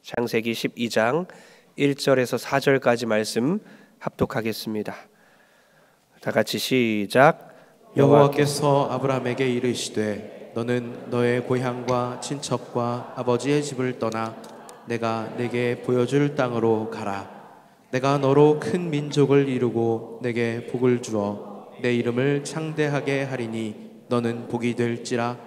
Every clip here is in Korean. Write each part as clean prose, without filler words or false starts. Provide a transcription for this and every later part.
창세기 12장 1절에서 4절까지 말씀 합독하겠습니다. 다 같이 시작. 여호와께서 아브라함에게 이르시되 너는 너의 고향과 친척과 아버지의 집을 떠나 내가 네게 보여줄 땅으로 가라. 내가 너로 큰 민족을 이루고 내게 복을 주어 내 이름을 창대하게 하리니 너는 복이 될지라.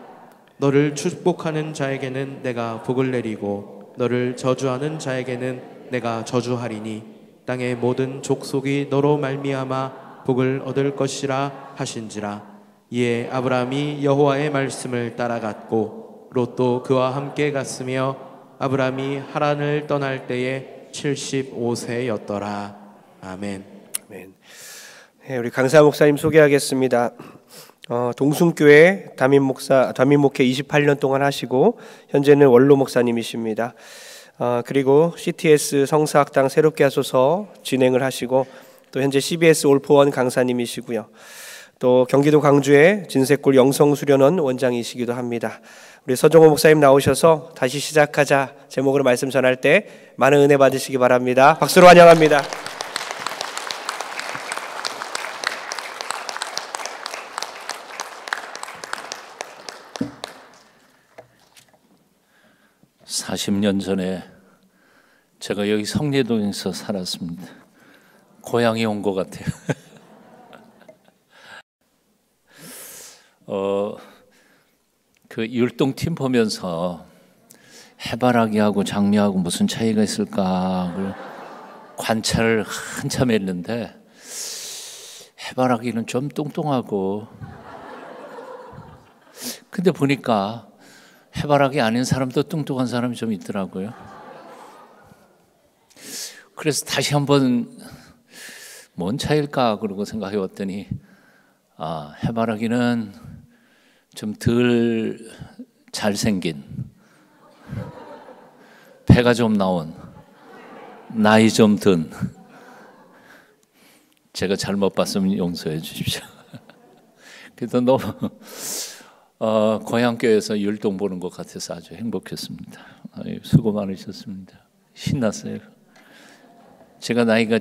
너를 축복하는 자에게는 내가 복을 내리고 너를 저주하는 자에게는 내가 저주하리니 땅의 모든 족속이 너로 말미암아 복을 얻을 것이라 하신지라. 이에 아브라함이 여호와의 말씀을 따라갔고 롯도 그와 함께 갔으며 아브라함이 하란을 떠날 때에 75세였더라. 아멘. 아멘. 네, 우리 강사 목사님 소개하겠습니다. 동순교회 담임 목회 28년 동안 하시고 현재는 원로 목사님이십니다. 그리고 CTS 성사학당 새롭게 하소서 진행을 하시고 또 현재 CBS 올포원 강사님이시고요. 또 경기도 광주의 진세골 영성수련원 원장이시기도 합니다. 우리 서종호 목사님 나오셔서 다시 시작하자 제목으로 말씀 전할 때 많은 은혜 받으시기 바랍니다. 박수로 환영합니다. (40년) 전에 제가 여기 성례동에서 살았습니다. 고향에 온 것 같아요. 그 율동팀 보면서 해바라기하고 장미하고 무슨 차이가 있을까 관찰을 한참 했는데 해바라기는 좀 뚱뚱하고 근데 보니까 해바라기 아닌 사람도 뚱뚱한 사람이 좀 있더라고요. 그래서 다시 한번 뭔 차이일까 그러고 생각해 봤더니 해바라기는 좀 덜 잘생긴, 배가 좀 나온, 나이 좀 든, 제가 잘못 봤으면 용서해 주십시오. 그래도 너무 고향교회에서 율동 보는 것 같아서 아주 행복했습니다. 수고 많으셨습니다. 신났어요. 제가 나이가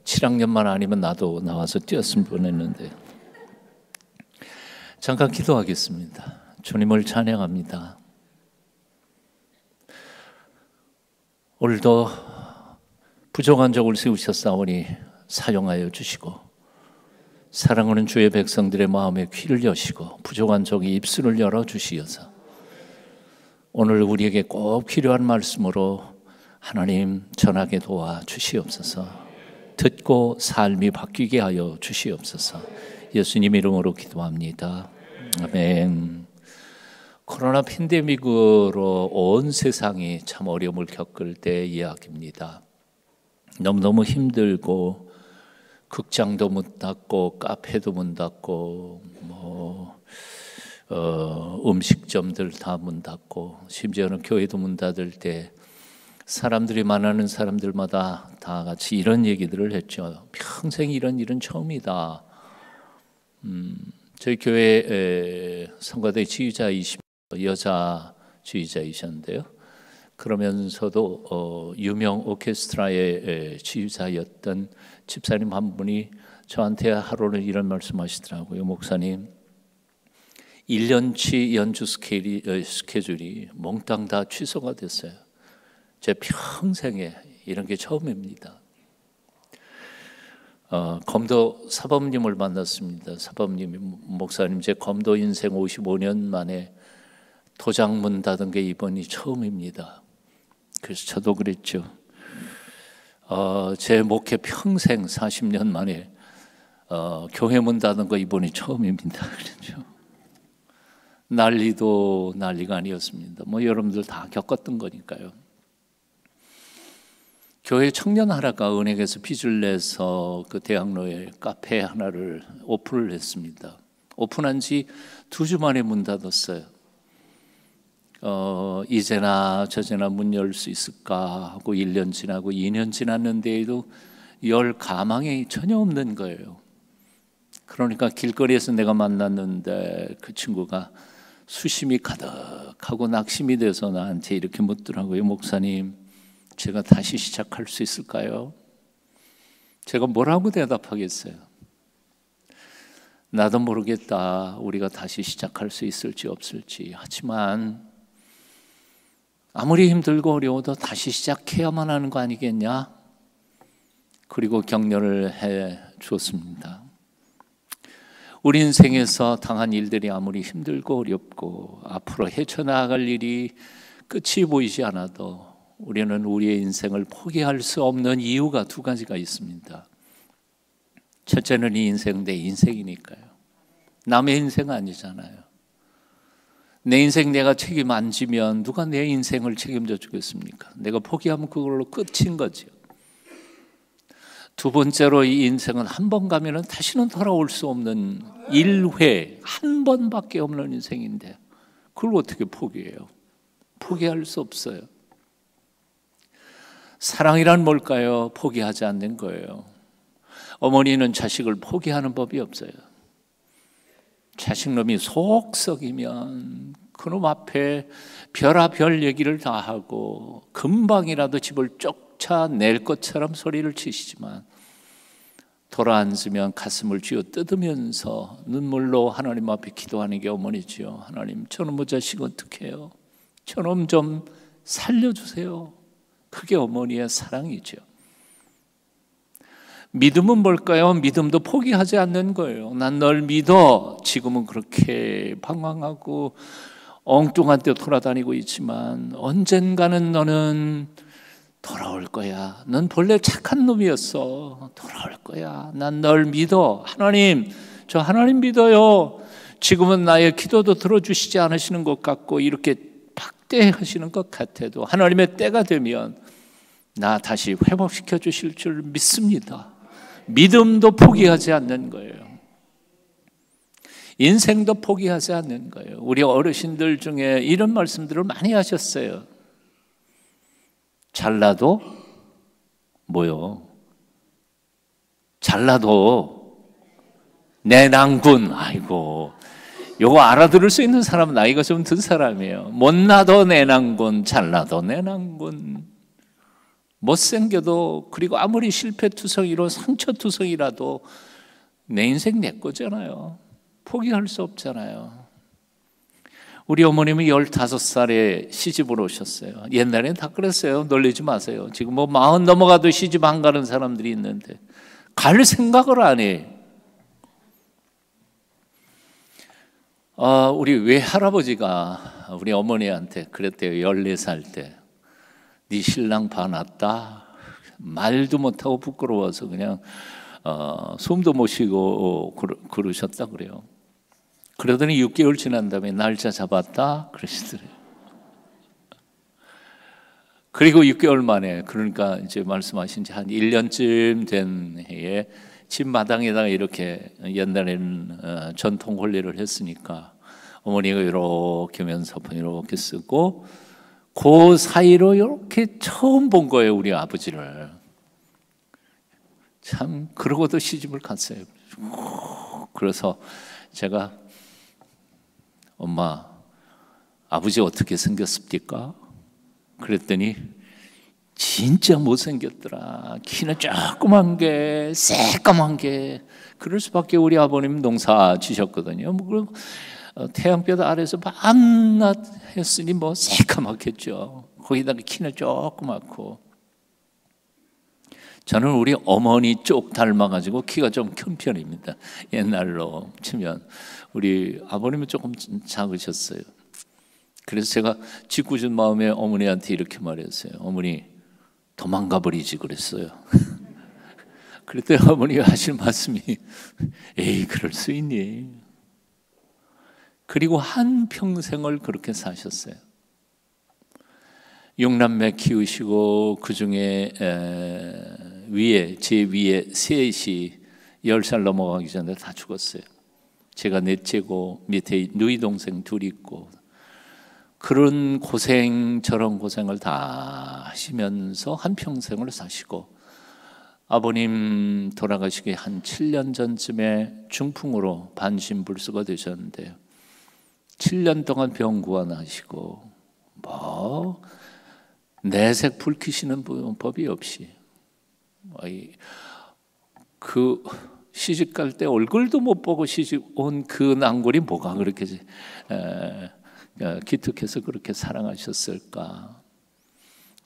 7학년만 아니면 나도 나와서 뛰었으면 뻔했는데. 잠깐 기도하겠습니다. 주님을 찬양합니다. 오늘도 부족한 적을 세우셨사오니 사용하여 주시고 사랑하는 주의 백성들의 마음에 귀를 여시고 부족한 적의 입술을 열어주시어서 오늘 우리에게 꼭 필요한 말씀으로 하나님 전하게 도와주시옵소서. 듣고 삶이 바뀌게 하여 주시옵소서. 예수님 이름으로 기도합니다. 아멘. 코로나 팬데믹으로 온 세상이 참 어려움을 겪을 때 이야기입니다. 너무너무 힘들고 극장도 문 닫고 카페도 문 닫고 음식점들 다 문 닫고 심지어는 교회도 문 닫을 때 사람들이 만나는 사람들마다 다 같이 이런 얘기들을 했죠. 평생 이런 일은 처음이다. 저희 교회 성가대 지휘자이신 여자 지휘자이셨는데요. 그러면서도 유명 오케스트라의 지휘자였던 집사님 한 분이 저한테 하루는 이런 말씀하시더라고요. 목사님, 1년치 연주 스케줄이 몽땅 다 취소가 됐어요. 제 평생에 이런 게 처음입니다. 검도 사범님을 만났습니다. 사범님이 목사님, 제 검도 인생 55년 만에 도장 문 닫은 게 이번이 처음입니다. 그래서 저도 그랬죠. 제 목회 평생 40년 만에 교회 문 닫은 거 이번이 처음입니다. 그렇죠. 난리도 난리가 아니었습니다. 여러분들 다 겪었던 거니까요. 교회 청년하나가 은행에서 빚을 내서 그 대학로에 카페 하나를 오픈을 했습니다. 오픈한 지 2주 만에 문 닫았어요. 이제나 저제나 문 열 수 있을까 하고 1년 지나고 2년 지났는데도 열 가망이 전혀 없는 거예요. 그러니까 길거리에서 내가 만났는데 그 친구가 수심이 가득하고 낙심이 돼서 나한테 이렇게 묻더라고요. 목사님, 제가 다시 시작할 수 있을까요? 제가 뭐라고 대답하겠어요? 나도 모르겠다. 우리가 다시 시작할 수 있을지 없을지. 하지만 아무리 힘들고 어려워도 다시 시작해야만 하는 거 아니겠냐? 그리고 격려를 해 주었습니다. 우리 인생에서 당한 일들이 아무리 힘들고 어렵고 앞으로 헤쳐나갈 일이 끝이 보이지 않아도 우리는 우리의 인생을 포기할 수 없는 이유가 두 가지가 있습니다. 첫째는 이 인생 내 인생이니까요. 남의 인생 아니잖아요. 내 인생 내가 책임 안 지면 누가 내 인생을 책임져 주겠습니까? 내가 포기하면 그걸로 끝인 거죠. 두 번째로 이 인생은 한 번 가면은 다시는 돌아올 수 없는 일회, 한 번밖에 없는 인생인데 그걸 어떻게 포기해요? 포기할 수 없어요. 사랑이란 뭘까요? 포기하지 않는 거예요. 어머니는 자식을 포기하는 법이 없어요. 자식놈이 속 썩이면 그놈 앞에 별아별 얘기를 다 하고 금방이라도 집을 쫓아낼 것처럼 소리를 치시지만 돌아앉으면 가슴을 쥐어 뜯으면서 눈물로 하나님 앞에 기도하는 게 어머니지요. 하나님, 저놈의 자식 어떻게 해요? 저놈 좀 살려주세요. 그게 어머니의 사랑이죠. 믿음은 뭘까요? 믿음도 포기하지 않는 거예요. 난 널 믿어. 지금은 그렇게 방황하고 엉뚱한 데 돌아다니고 있지만 언젠가는 너는 돌아올 거야. 넌 본래 착한 놈이었어. 돌아올 거야. 난 널 믿어. 하나님, 저 하나님 믿어요. 지금은 나의 기도도 들어주시지 않으시는 것 같고 이렇게 박대하시는 것 같아도 하나님의 때가 되면 나 다시 회복시켜 주실 줄 믿습니다. 믿음도 포기하지 않는 거예요. 인생도 포기하지 않는 거예요. 우리 어르신들 중에 이런 말씀들을 많이 하셨어요. 잘나도 뭐요? 잘나도 내 낭군. 아이고, 요거 알아들을 수 있는 사람은 나이가 좀 든 사람이에요. 못나도 내 낭군, 잘나도 내 낭군. 못생겨도 그리고 아무리 실패투성이로 상처투성이라도 내 인생 내 거잖아요. 포기할 수 없잖아요. 우리 어머님은 15살에 시집을 오셨어요. 옛날에는 다 그랬어요. 놀리지 마세요. 지금 뭐 40 넘어가도 시집 안 가는 사람들이 있는데 갈 생각을 안 해. 우리 외할아버지가 우리 어머니한테 그랬대요. 14살 때. 네 신랑 봐놨다. 말도 못하고 부끄러워서 그냥 숨도 못 쉬고 그러셨다 그래요. 그러더니 6개월 지난 다음에 날짜 잡았다 그러시더래요. 그리고 6개월 만에, 그러니까 이제 말씀하신 지 한 1년쯤 된 해에 집 마당에다가 이렇게, 옛날에는 전통 혼례를 했으니까 어머니가 이렇게 면사포 이렇게 쓰고 그 사이로 이렇게 처음 본 거예요, 우리 아버지를. 참, 그러고도 시집을 갔어요. 그래서 제가, 엄마, 아버지 어떻게 생겼습니까? 그랬더니 진짜 못생겼더라. 키는 조그만 게, 새까만 게. 그럴 수밖에. 우리 아버님 농사 지셨거든요. 뭐 태양볕 아래서 밤낮 했으니 뭐 새까맣겠죠. 거기다가 키는 조그맣고. 저는 우리 어머니 쪽 닮아가지고 키가 좀 큰 편입니다. 옛날로 치면. 우리 아버님은 조금 작으셨어요. 그래서 제가 짓궂은 마음에 어머니한테 이렇게 말했어요. 어머니, 도망가 버리지 그랬어요. 그랬더니 어머니가 하신 말씀이, 에이, 그럴 수 있니? 그리고 한 평생을 그렇게 사셨어요. 6남매 키우시고 그중에 제 위에 셋이 10살 넘어가기 전에 다 죽었어요. 제가 넷째고 밑에 누이 동생 둘이 있고, 그런 고생 저런 고생을 다 하시면서 한평생을 사시고, 아버님 돌아가시기 한 7년 전쯤에 중풍으로 반신불수가 되셨는데요. 7년 동안 병 구원하시고 뭐 내색 불 켜시는 법이 없이 그 시집 갈 때 얼굴도 못 보고 시집 온 그 낭골이 뭐가 그렇게 기특해서 그렇게 사랑하셨을까.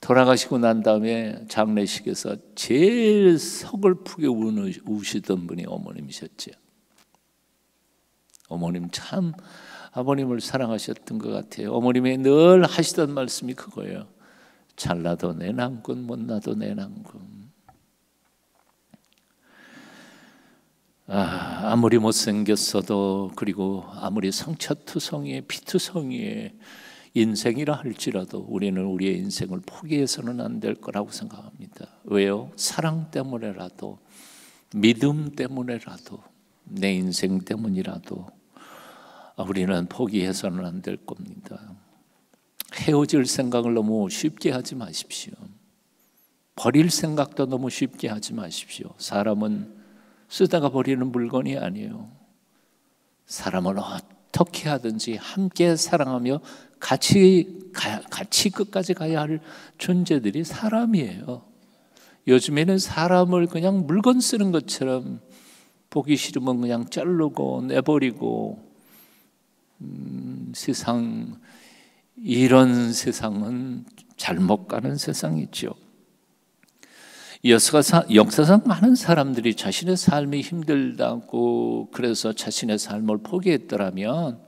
돌아가시고 난 다음에 장례식에서 제일 서글프게 우시던 분이 어머님이셨죠. 어머님 참 아버님을 사랑하셨던 것 같아요. 어머님이 늘 하시던 말씀이 그거예요. 잘나도 내 남군, 못나도 내 남군. 아무리 못생겼어도, 그리고 아무리 상처투성이에 피투성이에 인생이라 할지라도 우리는 우리의 인생을 포기해서는 안 될 거라고 생각합니다. 왜요? 사랑 때문에라도, 믿음 때문에라도, 내 인생 때문이라도 우리는 포기해서는 안 될 겁니다. 헤어질 생각을 너무 쉽게 하지 마십시오. 버릴 생각도 너무 쉽게 하지 마십시오. 사람은 쓰다가 버리는 물건이 아니에요. 사람을 어떻게 하든지 함께 사랑하며 같이 끝까지 가야 할 존재들이 사람이에요. 요즘에는 사람을 그냥 물건 쓰는 것처럼 보기 싫으면 그냥 자르고 내버리고, 이런 세상은 잘못 가는 세상이죠. 역사상 많은 사람들이 자신의 삶이 힘들다고 그래서 자신의 삶을 포기했더라면,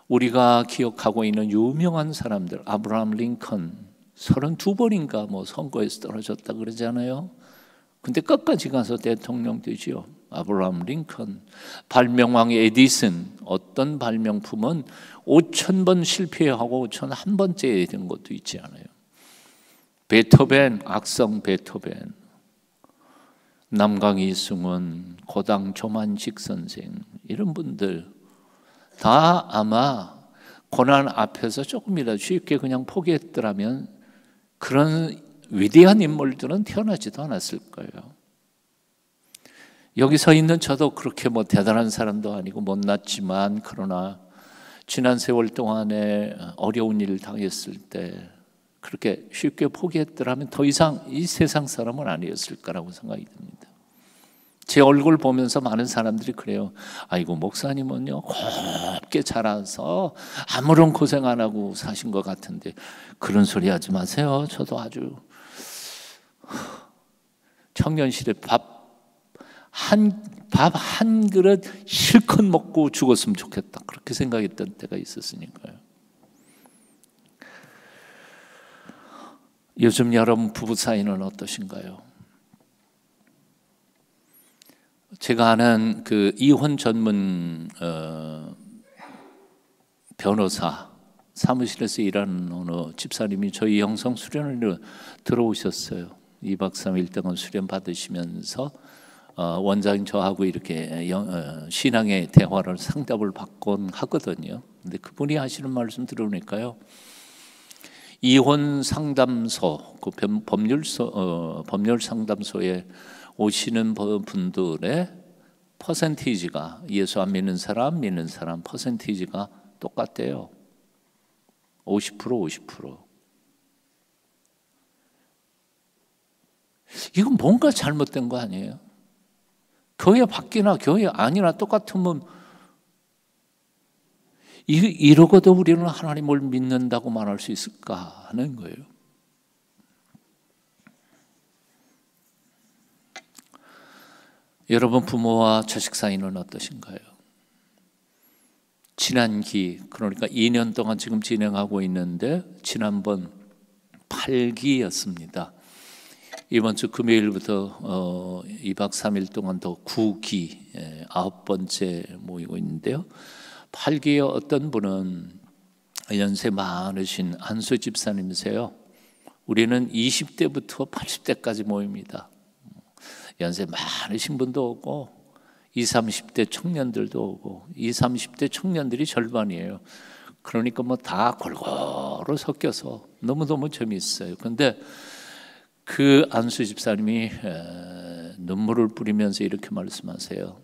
우리가 기억하고 있는 유명한 사람들, 아브라함 링컨 32번인가 뭐 선거에서 떨어졌다 그러잖아요. 근데 끝까지 가서 대통령 되지요. 아브라함 링컨. 발명왕 에디슨, 어떤 발명품은 5,000번 실패하고 5,001번째 된 것도 있지 않아요. 베토벤, 악성 베토벤, 남강 이승원, 고당 조만식 선생, 이런 분들 다 아마 고난 앞에서 조금이라도 쉽게 그냥 포기했더라면 그런 위대한 인물들은 태어나지도 않았을 거예요. 여기 서 있는 저도 그렇게 뭐 대단한 사람도 아니고 못났지만, 그러나 지난 세월 동안에 어려운 일을 당했을 때 그렇게 쉽게 포기했더라면 더 이상 이 세상 사람은 아니었을 거라고 생각이 듭니다. 제 얼굴 보면서 많은 사람들이 그래요. 아이고, 목사님은요 곱게 자라서 아무런 고생 안 하고 사신 것 같은데. 그런 소리 하지 마세요. 저도 아주 청년시대 밥 한 그릇 실컷 먹고 죽었으면 좋겠다, 그렇게 생각했던 때가 있었으니까요. 요즘 여러분 부부 사이는 어떠신가요? 제가 아는 그 이혼 전문 변호사 사무실에서 일하는 어느 집사님이 저희 영성 수련을 들어오셨어요. 2박 3일 동안 수련 받으시면서 원장님 저하고 이렇게 신앙의 대화를 상담을 받곤 하거든요. 근데 그분이 하시는 말씀 들으니까요, 이혼 상담소, 그 법률 상담소에 오시는 분들의 퍼센티지가, 예수 안 믿는 사람, 믿는 사람 퍼센티지가 똑같대요. 50%, 50%. 이건 뭔가 잘못된 거 아니에요? 교회 밖이나 교회 아니나 똑같으면 이러고도 우리는 하나님을 믿는다고 말할 수 있을까 하는 거예요. 여러분 부모와 자식 사이는 어떠신가요? 지난 기, 그러니까 2년 동안 지금 진행하고 있는데 지난번 8기였습니다. 이번 주 금요일부터 2박 3일 동안 더 9기 9번째 모이고 있는데요. 8기에 어떤 분은 연세 많으신 한수 집사님이세요. 우리는 20대부터 80대까지 모입니다. 연세 많으신 분도 오고 20, 30대 청년들도 오고 20, 30대 청년들이 절반이에요. 그러니까 뭐 다 골고루 섞여서 너무너무 재미있어요. 근데 그 안수 집사님이 눈물을 뿌리면서 이렇게 말씀하세요.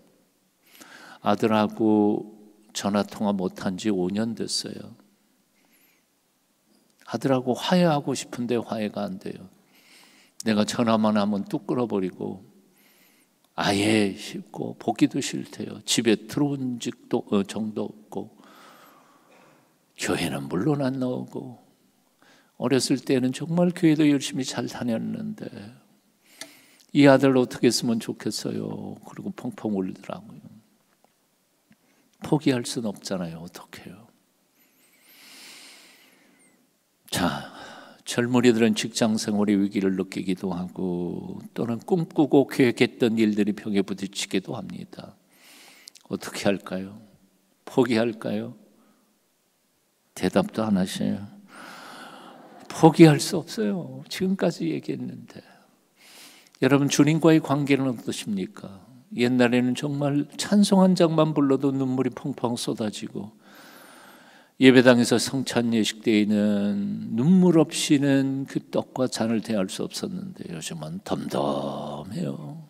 아들하고 전화통화 못한 지 5년 됐어요. 아들하고 화해하고 싶은데 화해가 안 돼요. 내가 전화만 하면 뚝 끊어버리고 아예 싫고 보기도 싫대요. 집에 들어온 적도 정도 없고 교회는 물론 안 나오고 어렸을 때는 정말 교회도 열심히 잘 다녔는데 이 아들 어떻게 했으면 좋겠어요. 그리고 펑펑 울더라고요. 포기할 수는 없잖아요. 어떡해요. 자, 젊은이들은 직장 생활의 위기를 느끼기도 하고 또는 꿈꾸고 계획했던 일들이 벽에 부딪히기도 합니다. 어떻게 할까요? 포기할까요? 대답도 안 하셔요. 포기할 수 없어요. 지금까지 얘기했는데. 여러분, 주님과의 관계는 어떠십니까? 옛날에는 정말 찬송 한 장만 불러도 눈물이 펑펑 쏟아지고 예배당에서 성찬 예식 때에는 눈물 없이는 그 떡과 잔을 대할 수 없었는데 요즘은 덤덤해요.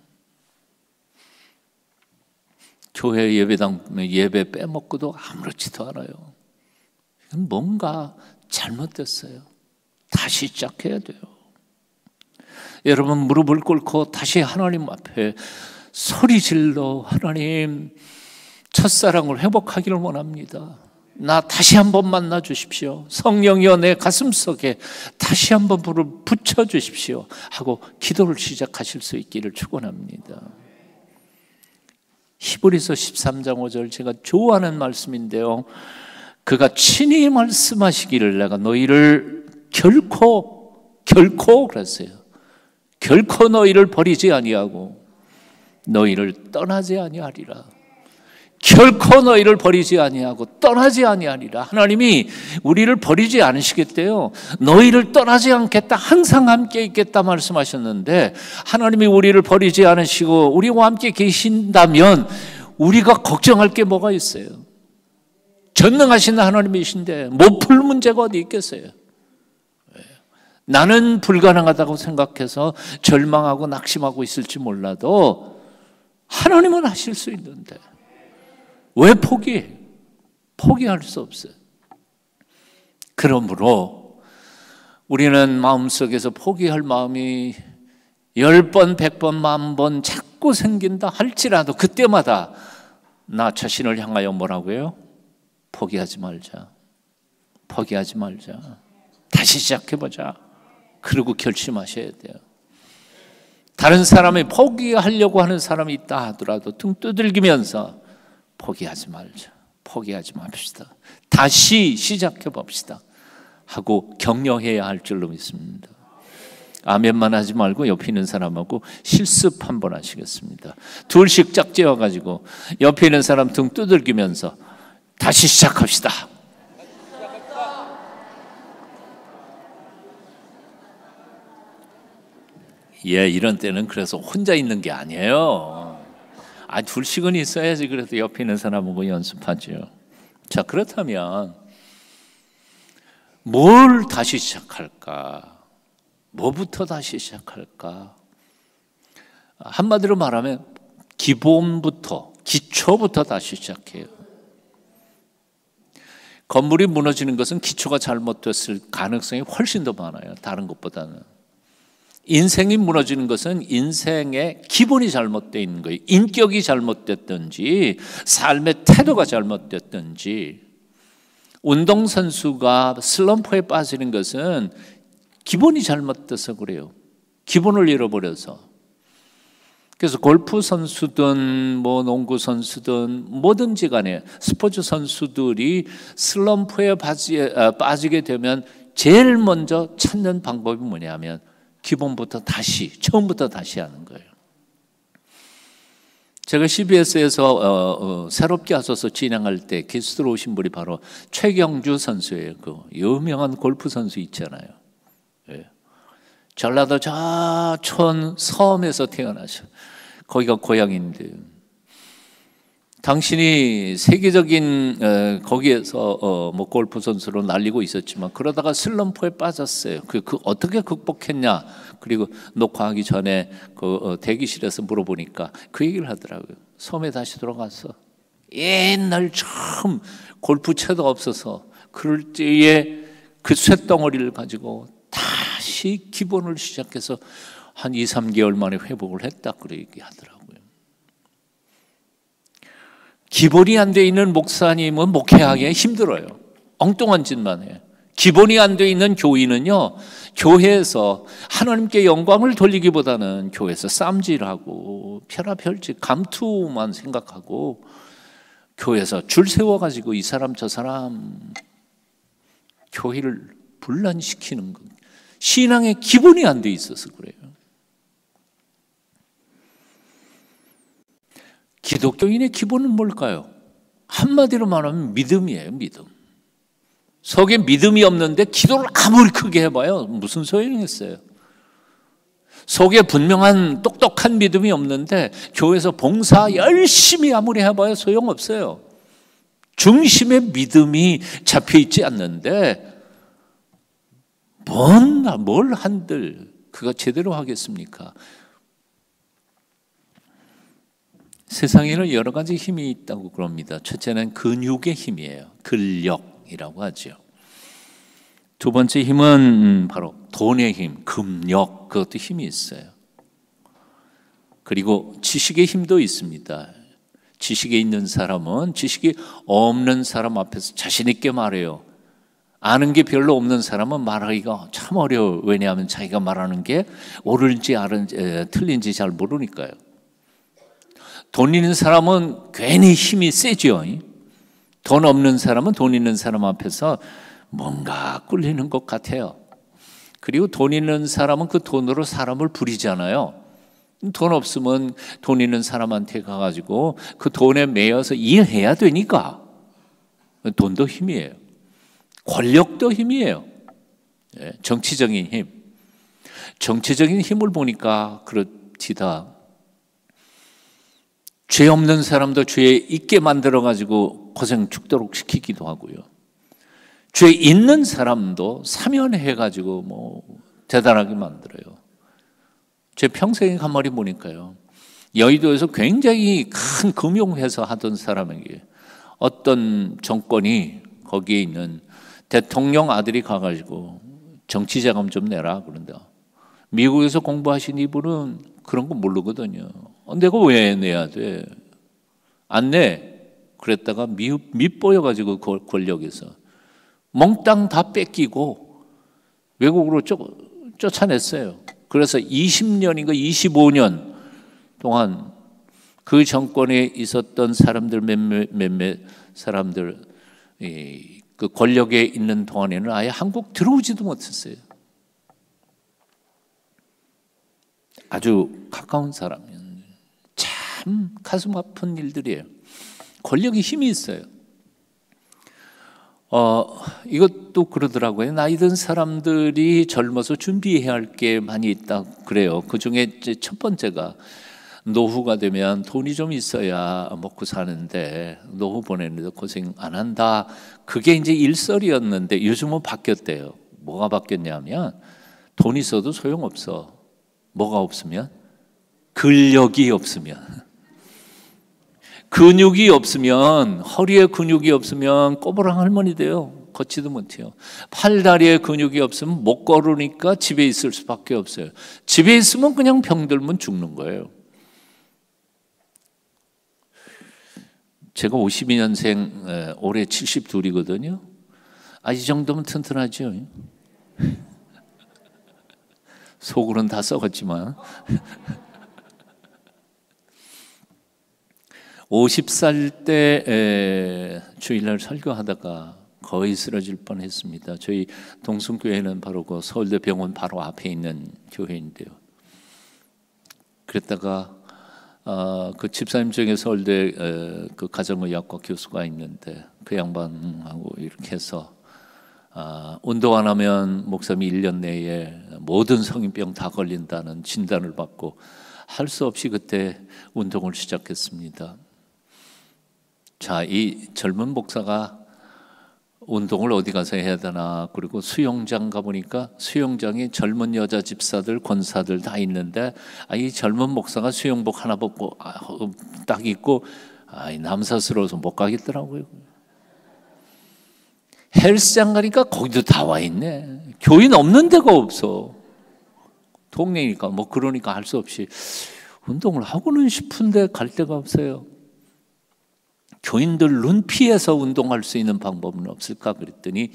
교회 예배당 예배 빼먹고도 아무렇지도 않아요. 이건 뭔가 잘못됐어요. 다시 시작해야 돼요. 여러분, 무릎을 꿇고 다시 하나님 앞에 소리 질러 하나님 첫사랑을 회복하기를 원합니다. 나 다시 한번 만나 주십시오. 성령이여 내 가슴속에 다시 한번 불을 붙여 주십시오 하고 기도를 시작하실 수 있기를 축원합니다. 히브리서 13장 5절 제가 좋아하는 말씀인데요. 그가 친히 말씀하시기를 내가 너희를 결코 그랬어요. 결코 너희를 버리지 아니하고 너희를 떠나지 아니하리라. 결코 너희를 버리지 아니하고 떠나지 아니하리라. 하나님이 우리를 버리지 않으시겠대요. 너희를 떠나지 않겠다. 항상 함께 있겠다 말씀하셨는데 하나님이 우리를 버리지 않으시고 우리와 함께 계신다면 우리가 걱정할 게 뭐가 있어요? 전능하신 하나님이신데 못 풀 문제가 어디 있겠어요? 나는 불가능하다고 생각해서 절망하고 낙심하고 있을지 몰라도 하나님은 하실 수 있는데 왜 포기해? 포기할 수 없어요. 그러므로 우리는 마음속에서 포기할 마음이 10번, 100번, 10,000번 자꾸 생긴다 할지라도 그때마다 나 자신을 향하여 뭐라고요? 포기하지 말자. 포기하지 말자. 다시 시작해보자. 그리고 결심하셔야 돼요. 다른 사람이 포기하려고 하는 사람이 있다 하더라도 등 두들기면서 포기하지 말자. 포기하지 맙시다. 다시 시작해 봅시다. 하고 격려해야 할 줄로 믿습니다. 아멘만 하지 말고 옆에 있는 사람하고 실습 한번 하시겠습니다. 둘씩 짝지어가지고 옆에 있는 사람 등 두들기면서 다시 시작합시다. 예, 이런 때는 그래서 혼자 있는 게 아니에요. 둘씩은 있어야지. 그래도 옆에 있는 사람하고 연습하죠. 자, 그렇다면 뭘 다시 시작할까? 뭐부터 다시 시작할까? 한마디로 말하면 기본부터, 기초부터 다시 시작해요. 건물이 무너지는 것은 기초가 잘못됐을 가능성이 훨씬 더 많아요. 다른 것보다는. 인생이 무너지는 것은 인생의 기본이 잘못되어 있는 거예요. 인격이 잘못됐든지 삶의 태도가 잘못됐든지. 운동선수가 슬럼프에 빠지는 것은 기본이 잘못돼서 그래요. 기본을 잃어버려서. 그래서 골프 선수든 뭐 농구 선수든 뭐든지 간에 스포츠 선수들이 슬럼프에 빠지게 되면 제일 먼저 찾는 방법이 뭐냐면 기본부터 다시, 처음부터 다시 하는 거예요. 제가 CBS에서 새롭게 하소서 진행할 때 게스트로 오신 분이 바로 최경주 선수예요. 그 유명한 골프 선수 있잖아요. 예. 전라도 저촌 섬에서 태어나셔. 거기가 고향인데 당신이 세계적인 거기에서 뭐 골프 선수로 날리고 있었지만 그러다가 슬럼프에 빠졌어요. 그 어떻게 극복했냐? 그리고 녹화하기 전에 그 대기실에서 물어보니까 그 얘기를 하더라고요. 섬에 다시 돌아가서 옛날 처음 골프채도 없어서 그럴 때에 그 쇳덩어리를 가지고 다시 기본을 시작해서 한 2, 3개월 만에 회복을 했다 그렇게 얘기하더라고요. 기본이 안 돼 있는 목사님은 목회하기 힘들어요. 엉뚱한 짓만 해. 기본이 안 돼 있는 교인은요, 교회에서 하나님께 영광을 돌리기보다는 교회에서 쌈질하고 펴라펼지 감투만 생각하고 교회에서 줄 세워가지고 이 사람 저 사람 교회를 분란시키는 것, 신앙의 기본이 안 돼 있어서 그래요. 기독교인의 기본은 뭘까요? 한마디로 말하면 믿음이에요. 믿음. 속에 믿음이 없는데 기도를 아무리 크게 해봐요, 무슨 소용이 있어요? 속에 분명한 똑똑한 믿음이 없는데 교회에서 봉사 열심히 아무리 해봐야 소용없어요. 중심에 믿음이 잡혀있지 않는데 뭘 한들 그가 제대로 하겠습니까? 세상에는 여러 가지 힘이 있다고 그럽니다. 첫째는 근육의 힘이에요. 근력이라고 하죠. 두 번째 힘은 바로 돈의 힘, 금력, 그것도 힘이 있어요. 그리고 지식의 힘도 있습니다. 지식이 있는 사람은 지식이 없는 사람 앞에서 자신 있게 말해요. 아는 게 별로 없는 사람은 말하기가 참 어려워요. 왜냐하면 자기가 말하는 게 옳은지 틀린지 잘 모르니까요. 돈 있는 사람은 괜히 힘이 세죠. 돈 없는 사람은 돈 있는 사람 앞에서 뭔가 꿀리는 것 같아요. 그리고 돈 있는 사람은 그 돈으로 사람을 부리잖아요. 돈 없으면 돈 있는 사람한테 가가지고 그 돈에 매여서 일해야 되니까. 돈도 힘이에요. 권력도 힘이에요. 정치적인 힘. 정치적인 힘을 보니까 그렇지다. 죄 없는 사람도 죄 있게 만들어가지고 고생 죽도록 시키기도 하고요. 죄 있는 사람도 사면해가지고 대단하게 만들어요. 제 평생에 가만히 보니까요. 여의도에서 굉장히 큰 금융회사 하던 사람에게 어떤 정권이 거기에 있는 대통령 아들이 가가지고 정치자금 좀 내라 그런다. 미국에서 공부하신 이분은 그런 거 모르거든요. 내가 왜 내야 돼? 안 내. 그랬다가 밑보여가지고 권력에서 몽땅 다 뺏기고 외국으로 쫓아냈어요. 그래서 20년인가 25년 동안 그 정권에 있었던 사람들 몇몇 사람들 그 권력에 있는 동안에는 아예 한국 들어오지도 못했어요. 아주 가까운 사람이었는데 참 가슴 아픈 일들이에요. 권력이 힘이 있어요. 이것도 그러더라고요. 나이 든 사람들이 젊어서 준비해야 할 게 많이 있다 그래요. 그 중에 첫 번째가 노후가 되면 돈이 좀 있어야 먹고 사는데 노후 보내는데 고생 안 한다. 그게 이제 일설이었는데 요즘은 바뀌었대요. 뭐가 바뀌었냐면 돈 있어도 소용없어. 뭐가 없으면? 근력이 없으면. 근육이 없으면, 허리에 근육이 없으면 꼬부랑 할머니 돼요. 걷지도 못해요. 팔다리에 근육이 없으면 못 걸으니까 집에 있을 수밖에 없어요. 집에 있으면 그냥 병들면 죽는 거예요. 제가 52년생, 올해 72이거든요. 이 정도면 튼튼하죠. 속으로는 다 썩었지만 50살 때 주일날 설교하다가 거의 쓰러질 뻔했습니다. 저희 동순교회는 바로 그 서울대 병원 바로 앞에 있는 교회인데요. 그랬다가 그 집사님 중에 서울대 그 가정의학과 교수가 있는데 그 양반하고 이렇게 해서 운동 안 하면 목사님이 1년 내에 모든 성인병 다 걸린다는 진단을 받고 할 수 없이 그때 운동을 시작했습니다. 자, 이 젊은 목사가 운동을 어디 가서 해야 되나, 그리고 수영장 가보니까 수영장에 젊은 여자 집사들, 권사들 다 있는데 이 젊은 목사가 수영복 하나 벗고 딱 입고 남사스러워서 못 가겠더라고요. 헬스장 가니까 거기도 다 와 있네. 교인 없는 데가 없어. 동네니까 뭐 그러니까 할 수 없이 운동을 하고는 싶은데 갈 데가 없어요. 교인들 눈 피해서 운동할 수 있는 방법은 없을까 그랬더니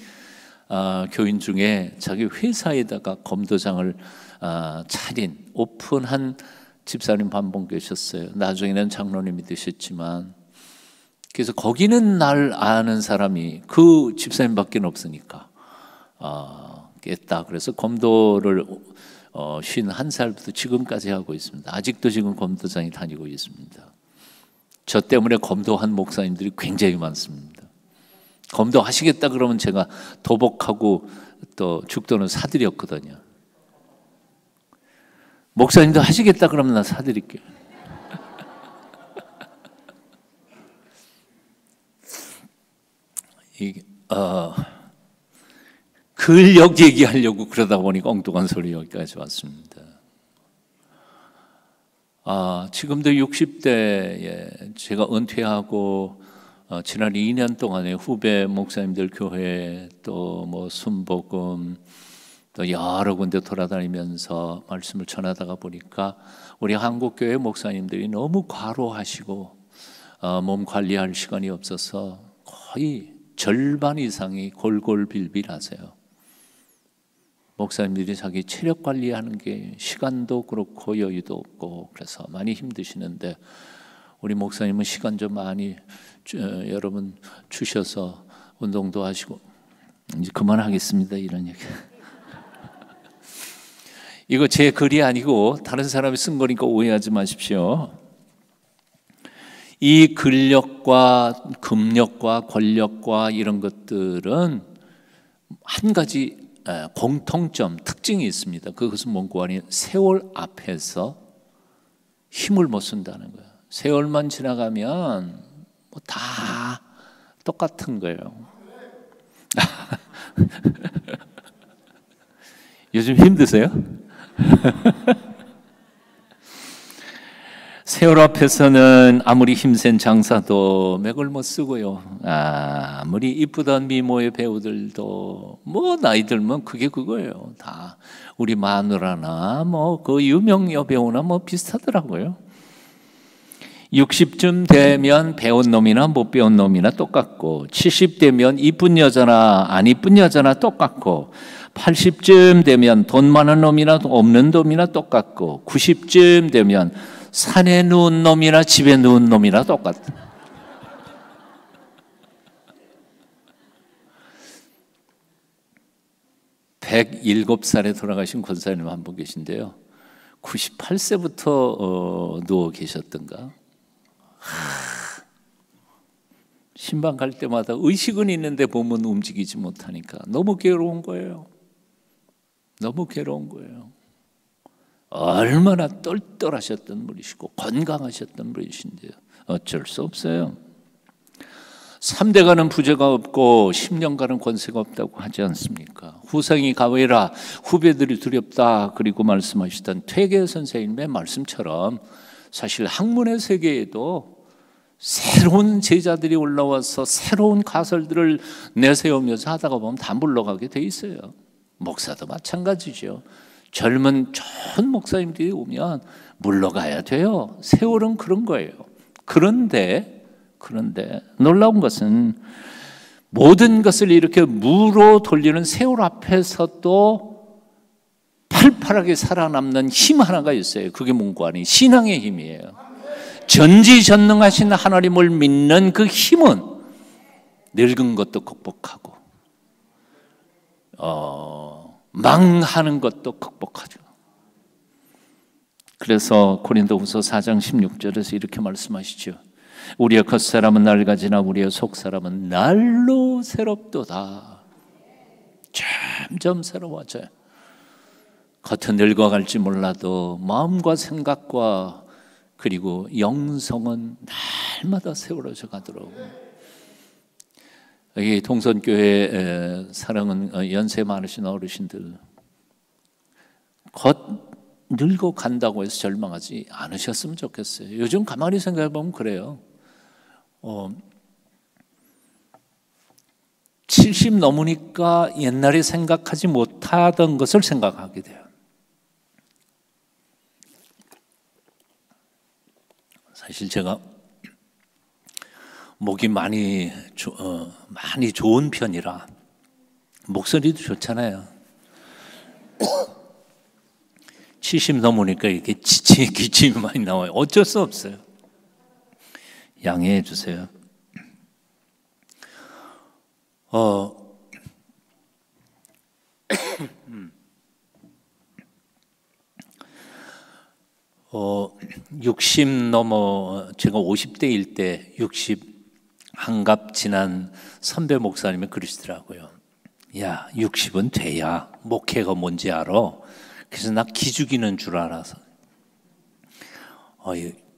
교인 중에 자기 회사에다가 검도장을 차린 오픈한 집사님 한 분 계셨어요. 나중에는 장로님이 되셨지만, 그래서 거기는 날 아는 사람이 그 집사님밖에 없으니까 깼다. 그래서 검도를 51살부터 지금까지 하고 있습니다. 아직도 지금 검도장이 다니고 있습니다. 저 때문에 검도한 목사님들이 굉장히 많습니다. 검도 하시겠다 그러면 제가 도복하고 또 죽도는 사드렸거든요. 목사님도 하시겠다 그러면 나 사드릴게요. 근력 얘기하려고 그러다 보니까 엉뚱한 소리 여기까지 왔습니다. 지금도 60대에 제가 은퇴하고 지난 2년 동안에 후배 목사님들 교회 또 뭐 순복음 또 여러 군데 돌아다니면서 말씀을 전하다가 보니까 우리 한국교회 목사님들이 너무 과로하시고 몸 관리할 시간이 없어서 거의 절반 이상이 골골빌빌하세요. 목사님들이 자기 체력 관리하는 게 시간도 그렇고 여유도 없고 그래서 많이 힘드시는데, 우리 목사님은 시간 좀 많이 여러분 주셔서 운동도 하시고, 이제 그만하겠습니다 이런 얘기. 이거 제 글이 아니고 다른 사람이 쓴 거니까 오해하지 마십시오. 이 근력과 금력과 권력과 이런 것들은 한 가지 공통점, 특징이 있습니다. 그것은 뭔고 하니 세월 앞에서 힘을 못 쓴다는 거예요. 세월만 지나가면 뭐 다 똑같은 거예요. 요즘 힘드세요? 세월 앞에서는 아무리 힘센 장사도 맥을 못 쓰고요. 아무리 이쁘던 미모의 배우들도 뭐 나이 들면 그게 그거예요. 다 우리 마누라나 뭐 그 유명 여배우나 뭐 비슷하더라고요. 60쯤 되면 배운 놈이나 못 배운 놈이나 똑같고, 70대면 이쁜 여자나 안 이쁜 여자나 똑같고, 80쯤 되면 돈 많은 놈이나 없는 놈이나 똑같고, 90쯤 되면 산에 누운 놈이나 집에 누운 놈이나 똑같아. (107살에) 돌아가신 권사님 한 분 계신데요, 98세부터 누워 계셨던가. 신방 갈 때마다 의식은 있는데 몸은 움직이지 못하니까 너무 괴로운 거예요. 너무 괴로운 거예요. 얼마나 똘똘하셨던 분이시고 건강하셨던 분이신데요, 어쩔 수 없어요. 3대가는 부재가 없고 10년간은 권세가 없다고 하지 않습니까? 후상이 가외라 후배들이 두렵다 그리고 말씀하시던 퇴계 선생님의 말씀처럼 사실 학문의 세계에도 새로운 제자들이 올라와서 새로운 가설들을 내세우면서 하다가 보면 다 물러가게 돼 있어요. 목사도 마찬가지죠. 젊은 좋은 목사님들이 오면 물러가야 돼요. 세월은 그런 거예요. 그런데 놀라운 것은 모든 것을 이렇게 무로 돌리는 세월 앞에서도 팔팔하게 살아남는 힘 하나가 있어요. 그게 뭔고 하니 신앙의 힘이에요. 전지전능하신 하나님을 믿는 그 힘은 늙은 것도 극복하고 망하는 것도 극복하죠. 그래서 고린도후서 4장 16절에서 이렇게 말씀하시죠. 우리의 겉사람은 낡아지나 우리의 속사람은 날로 새롭도다. 점점 새로워져요. 겉은 늙어갈지 몰라도 마음과 생각과 그리고 영성은 날마다 세워져 가더라고요. 여기 동선교회 사랑은 연세 많으신 어르신들, 겉 늙어 간다고 해서 절망하지 않으셨으면 좋겠어요. 요즘 가만히 생각해 보면 그래요. 70 넘으니까 옛날에 생각하지 못하던 것을 생각하게 돼요. 사실 제가 목이 많이 좋은 편이라 목소리도 좋잖아요. 70 넘으니까 이렇게 기침이 많이 나와요. 어쩔 수 없어요. 양해해 주세요. 60 넘어 제가 50대일 때 60 한갑 지난 선배 목사님이 그러시더라고요. 야, 60은 돼야 목회가 뭔지 알아. 그래서 나 기죽이는 줄 알아서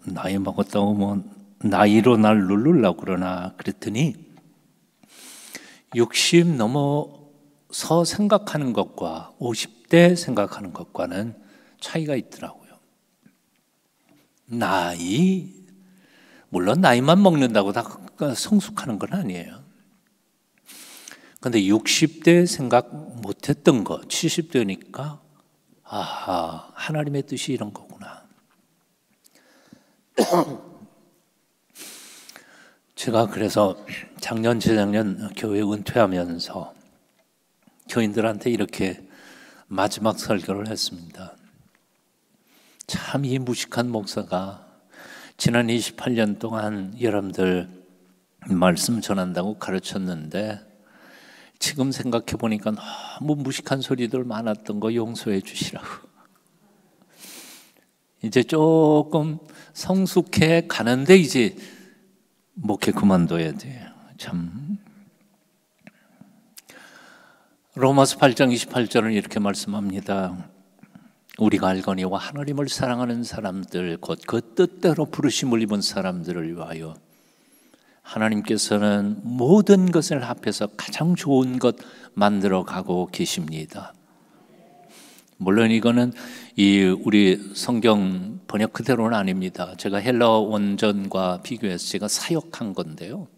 나이 먹었다고 뭐 나이로 날 누르려고 그러나 그랬더니 60 넘어서 생각하는 것과 50대 생각하는 것과는 차이가 있더라고요. 물론 나이만 먹는다고 다 성숙하는 건 아니에요. 근데 60대 생각 못했던 거 70대니까 아하, 하나님의 뜻이 이런 거구나. 제가 그래서 작년 재작년 교회 은퇴하면서 교인들한테 이렇게 마지막 설교를 했습니다. 참 이 무식한 목사가 지난 28년 동안 여러분들 말씀 전한다고 가르쳤는데 지금 생각해 보니까 너무 무식한 소리들 많았던 거 용서해 주시라고. 이제 조금 성숙해 가는데 이제 목회 그만둬야 돼요. 참. 로마서 8장 28절은 이렇게 말씀합니다. 우리가 알거니와 하나님을 사랑하는 사람들 곧 그 뜻대로 부르심을 입은 사람들을 위하여 하나님께서는 모든 것을 합해서 가장 좋은 것 만들어 가고 계십니다. 물론 이거는 우리 성경 번역 그대로는 아닙니다. 제가 헬라어 원전과 비교해서 제가 사역한 건데요.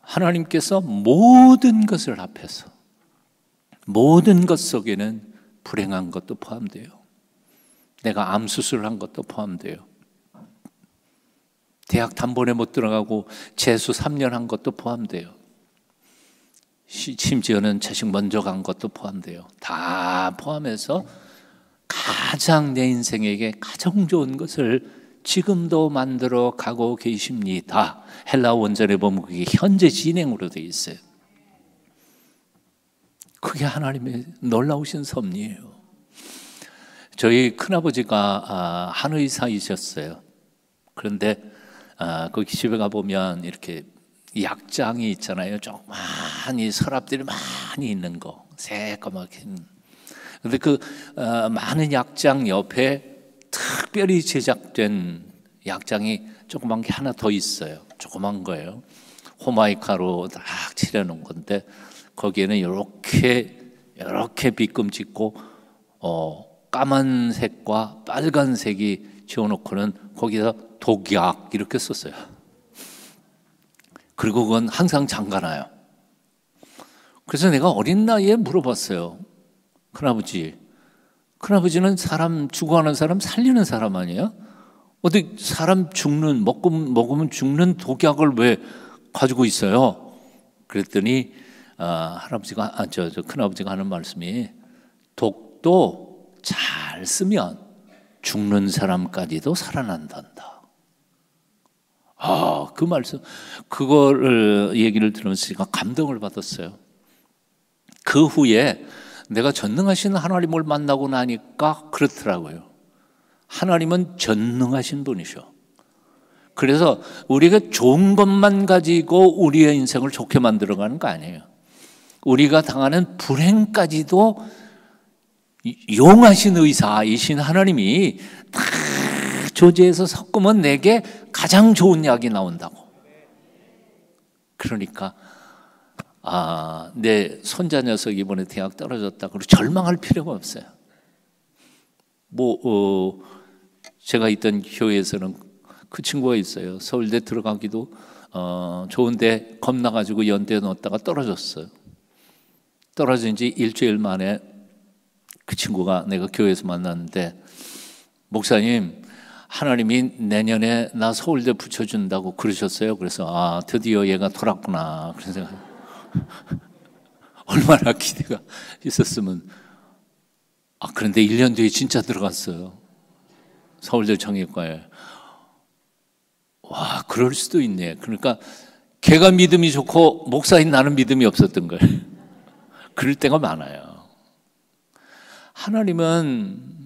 하나님께서 모든 것을 합해서 모든 것 속에는 불행한 것도 포함돼요. 내가 암 수술한 것도 포함돼요. 대학 단번에 못 들어가고 재수 3년 한 것도 포함돼요. 심지어는 자식 먼저 간 것도 포함돼요. 다 포함해서 가장 내 인생에게 가장 좋은 것을 지금도 만들어 가고 계십니다. 헬라 원전에 보면 그게 현재 진행으로 되어 있어요. 그게 하나님의 놀라우신 섭리예요. 저희 큰아버지가 한의사이셨어요. 그런데 거기 집에 가보면 이렇게 약장이 있잖아요. 조그마한 서랍들이 많이 있는 거, 새까맣게. 근데 그 많은 약장 옆에 특별히 제작된 약장이 조그만 게 하나 더 있어요. 조그만 거예요. 호마이카로 딱 칠해놓은 건데 거기에는 이렇게 빗금 짓고 까만색과 빨간색이 지어놓고는 거기다 독약 이렇게 썼어요. 그리고 그건 항상 잠가놔요. 그래서 내가 어린 나이에 물어봤어요. 큰아버지는 사람 죽어가는 사람 살리는 사람 아니에요? 어떻게 사람 먹으면 죽는 독약을 왜 가지고 있어요? 그랬더니 큰아버지가 하는 말씀이 독도 잘 쓰면 죽는 사람까지도 살아난단다. 그 말씀, 그거를 얘기를 들으면서 제가 감동을 받았어요. 그 후에 내가 전능하신 하나님을 만나고 나니까 그렇더라고요. 하나님은 전능하신 분이셔. 그래서 우리가 좋은 것만 가지고 우리의 인생을 좋게 만들어가는 거 아니에요. 우리가 당하는 불행까지도 용하신 의사이신 하나님이 다 조제해서 섞으면 내게 가장 좋은 약이 나온다고. 그러니까 내 손자 녀석 이번에 대학 떨어졌다 그러고 절망할 필요가 없어요. 제가 있던 교회에서는 그 친구가 있어요. 서울대 들어가기도 좋은데 겁나가지고 연대에 넣었다가 떨어졌어요. 떨어진 지 일주일 만에 그 친구가 내가 교회에서 만났는데, 목사님, 하나님이 내년에 나 서울대 붙여준다고 그러셨어요. 그래서 드디어 얘가 돌았구나. 그래서 얼마나 기대가 있었으면. 그런데 1년 뒤에 진짜 들어갔어요. 서울대 정예과에. 와, 그럴 수도 있네. 그러니까 걔가 믿음이 좋고 목사인 나는 믿음이 없었던 거예요. 그럴 때가 많아요. 하나님은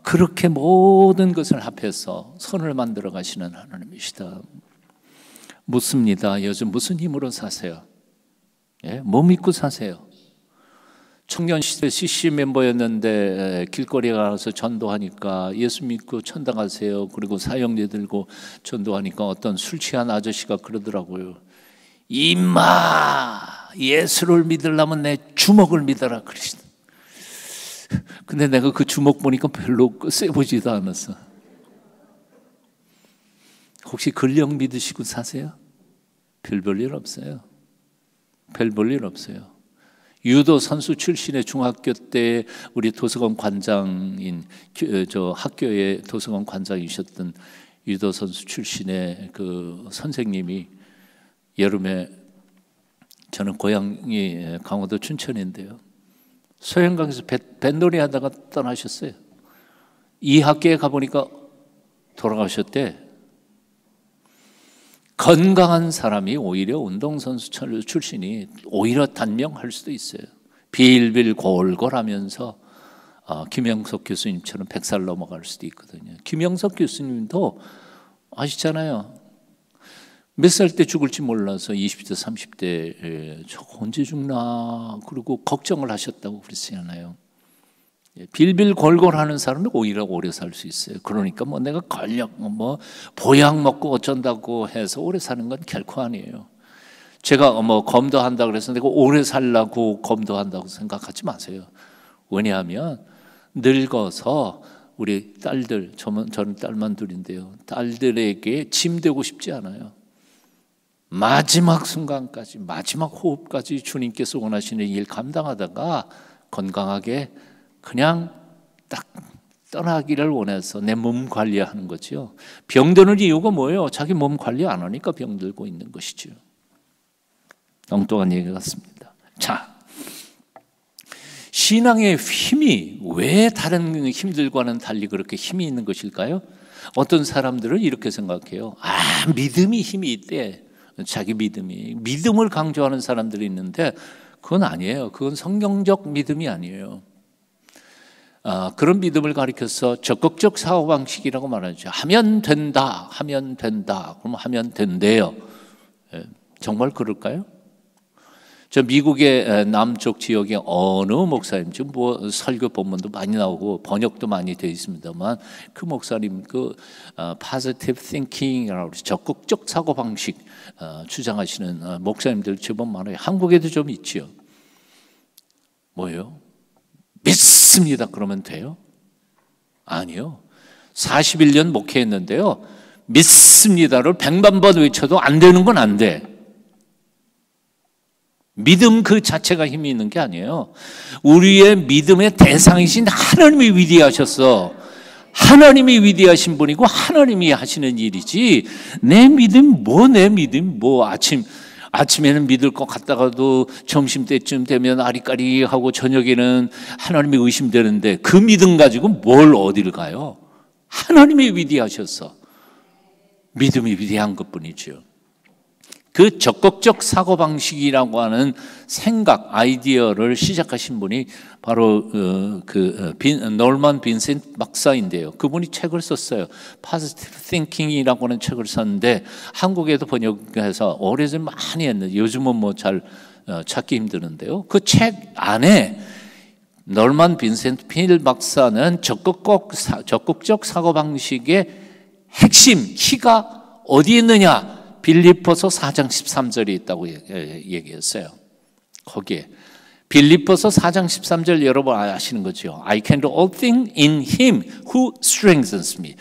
그렇게 모든 것을 합해서 선을 만들어 가시는 하나님이시다. 묻습니다. 요즘 무슨 힘으로 사세요? 뭐 믿고 사세요? 청년 시대 CC 멤버였는데 길거리에 가서 전도하니까 예수 믿고 천당 가세요. 그리고 사형제 들고 전도하니까 어떤 술 취한 아저씨가 그러더라고요. 임마, 예수를 믿으려면 내 주먹을 믿어라 그러시다. 근데 내가 그 주먹 보니까 별로 세 보지도 않았어. 혹시 근력 믿으시고 사세요? 별 볼 일 없어요. 별 볼 일 없어요. 유도 선수 출신의 중학교 때 우리 도서관 관장인 학교의 도서관 관장이셨던 유도 선수 출신의 그 선생님이 여름에, 저는 고향이 강원도 춘천인데요, 소양강에서 뱃놀이 하다가 떠나셨어요. 이 학교에 가보니까 돌아가셨대. 건강한 사람이 오히려 운동선수 출신이 오히려 단명할 수도 있어요. 빌빌 골골하면서 김영석 교수님처럼 100살 넘어갈 수도 있거든요. 김영석 교수님도 아시잖아요. 몇 살 때 죽을지 몰라서 20대 30대 저거 언제 죽나 그리고 걱정을 하셨다고 그랬잖아요. 빌빌 골골하는 사람은 오히려 오래 살 수 있어요. 그러니까 뭐 내가 권력 뭐 보약 먹고 어쩐다고 해서 오래 사는 건 결코 아니에요. 제가 뭐 검도한다 그래서 내가 오래 살라고 검도한다고 생각하지 마세요. 왜냐하면 늙어서 우리 딸들, 저는 딸만 둘인데요, 딸들에게 짐 되고 싶지 않아요. 마지막 순간까지, 마지막 호흡까지 주님께서 원하시는 일 감당하다가 건강하게 그냥 딱 떠나기를 원해서 내 몸 관리하는 거죠. 병드는 이유가 뭐예요? 자기 몸 관리 안 하니까 병들고 있는 것이죠. 엉뚱한 얘기 같습니다. 자, 신앙의 힘이 왜 다른 힘들과는 달리 그렇게 힘이 있는 것일까요? 어떤 사람들은 이렇게 생각해요. 믿음이 힘이 있대. 자기 믿음을 강조하는 사람들이 있는데 그건 아니에요. 그건 성경적 믿음이 아니에요. 그런 믿음을 가리켜서 적극적 사고방식이라고 말하죠. 하면 된다, 하면 된다. 그럼 하면 된대요. 정말 그럴까요? 저 미국의 남쪽 지역의 어느 목사님, 지금 뭐 설교 본문도 많이 나오고 번역도 많이 되어 있습니다만, 그 목사님 그 positive thinking이라고 적극적 사고 방식 주장하시는 목사님들 제법 많아요. 한국에도 좀 있지요. 뭐예요? 믿습니다. 그러면 돼요? 아니요. 41년 목회했는데요, 믿습니다를 100만 번 외쳐도 안 되는 건 안 돼. 믿음 그 자체가 힘이 있는 게 아니에요. 우리의 믿음의 대상이신 하나님이 위대하셨어. 하나님이 위대하신 분이고 하나님이 하시는 일이지, 내 믿음 아침에는 믿을 것 같다가도 점심때쯤 되면 아리까리하고 저녁에는 하나님이 의심되는데 그 믿음 가지고 뭘 어디를 가요? 하나님이 위대하셨어. 믿음이 위대한 것뿐이죠. 그 적극적 사고방식이라고 하는 생각, 아이디어를 시작하신 분이 바로 놀만 빈센트 박사인데요. 그분이 책을 썼어요. Positive Thinking이라고 하는 책을 썼는데 한국에도 번역해서 오래전 많이 했는데 요즘은 뭐 잘 찾기 힘드는데요. 그 책 안에 놀만 빈센트 필 박사는 적극적 사고방식의 핵심, 키가 어디에 있느냐? 빌립보서 4장 13절이 있다고 얘기했어요. 거기에 빌립보서 4장 13절 여러분 아시는 거죠? I can do all things in him who strengthens me.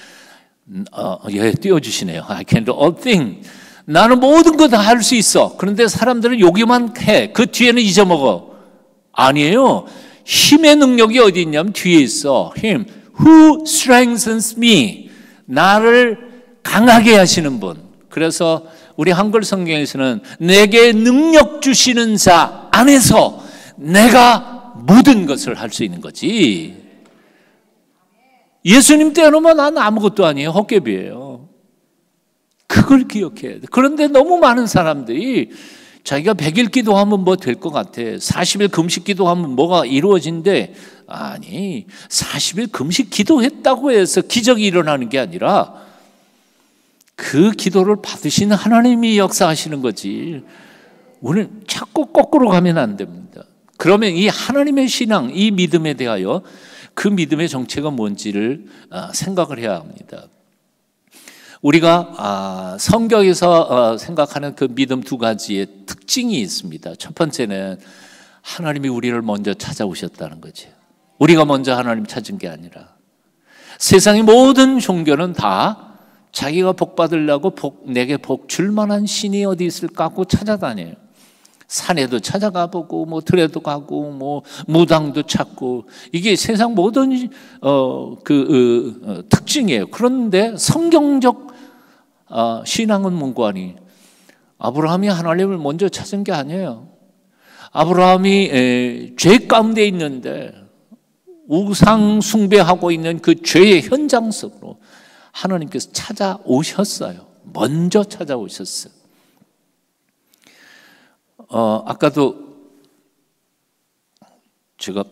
예, 띄워주시네요. I can do all things. 나는 모든 거 다 할 수 있어. 그런데 사람들은 여기만 해. 그 뒤에는 잊어먹어. 아니에요. 힘의 능력이 어디 있냐면 뒤에 있어. 힘. Who strengthens me? 나를 강하게 하시는 분. 그래서 우리 한글 성경에서는 내게 능력 주시는 자 안에서 내가 모든 것을 할 수 있는 거지. 예수님 때로만 난 아무것도 아니에요. 헛개비예요. 그걸 기억해야 돼. 그런데 너무 많은 사람들이 자기가 100일 기도하면 뭐 될 것 같아. 40일 금식 기도하면 뭐가 이루어진대. 아니, 40일 금식 기도했다고 해서 기적이 일어나는 게 아니라 그 기도를 받으시는 하나님이 역사하시는 거지. 우리는 자꾸 거꾸로 가면 안 됩니다. 그러면 이 하나님의 신앙, 이 믿음에 대하여 그 믿음의 정체가 뭔지를 생각을 해야 합니다. 우리가 성경에서 생각하는 그 믿음 두 가지의 특징이 있습니다. 첫 번째는 하나님이 우리를 먼저 찾아오셨다는 거죠. 우리가 먼저 하나님 찾은 게 아니라 세상의 모든 종교는 다 자기가 복 받으려고 내게 복 줄 만한 신이 어디 있을까 하고 찾아다녀요. 산에도 찾아가 보고 뭐 들에도 가고 뭐 무당도 찾고 이게 세상 모든 특징이에요. 그런데 성경적 신앙은 문과니 아브라함이 하나님을 먼저 찾은 게 아니에요. 아브라함이 죄 가운데 있는데 우상 숭배하고 있는 그 죄의 현장 속으로 하나님께서 찾아오셨어요. 먼저 찾아오셨어요. 아까도 제가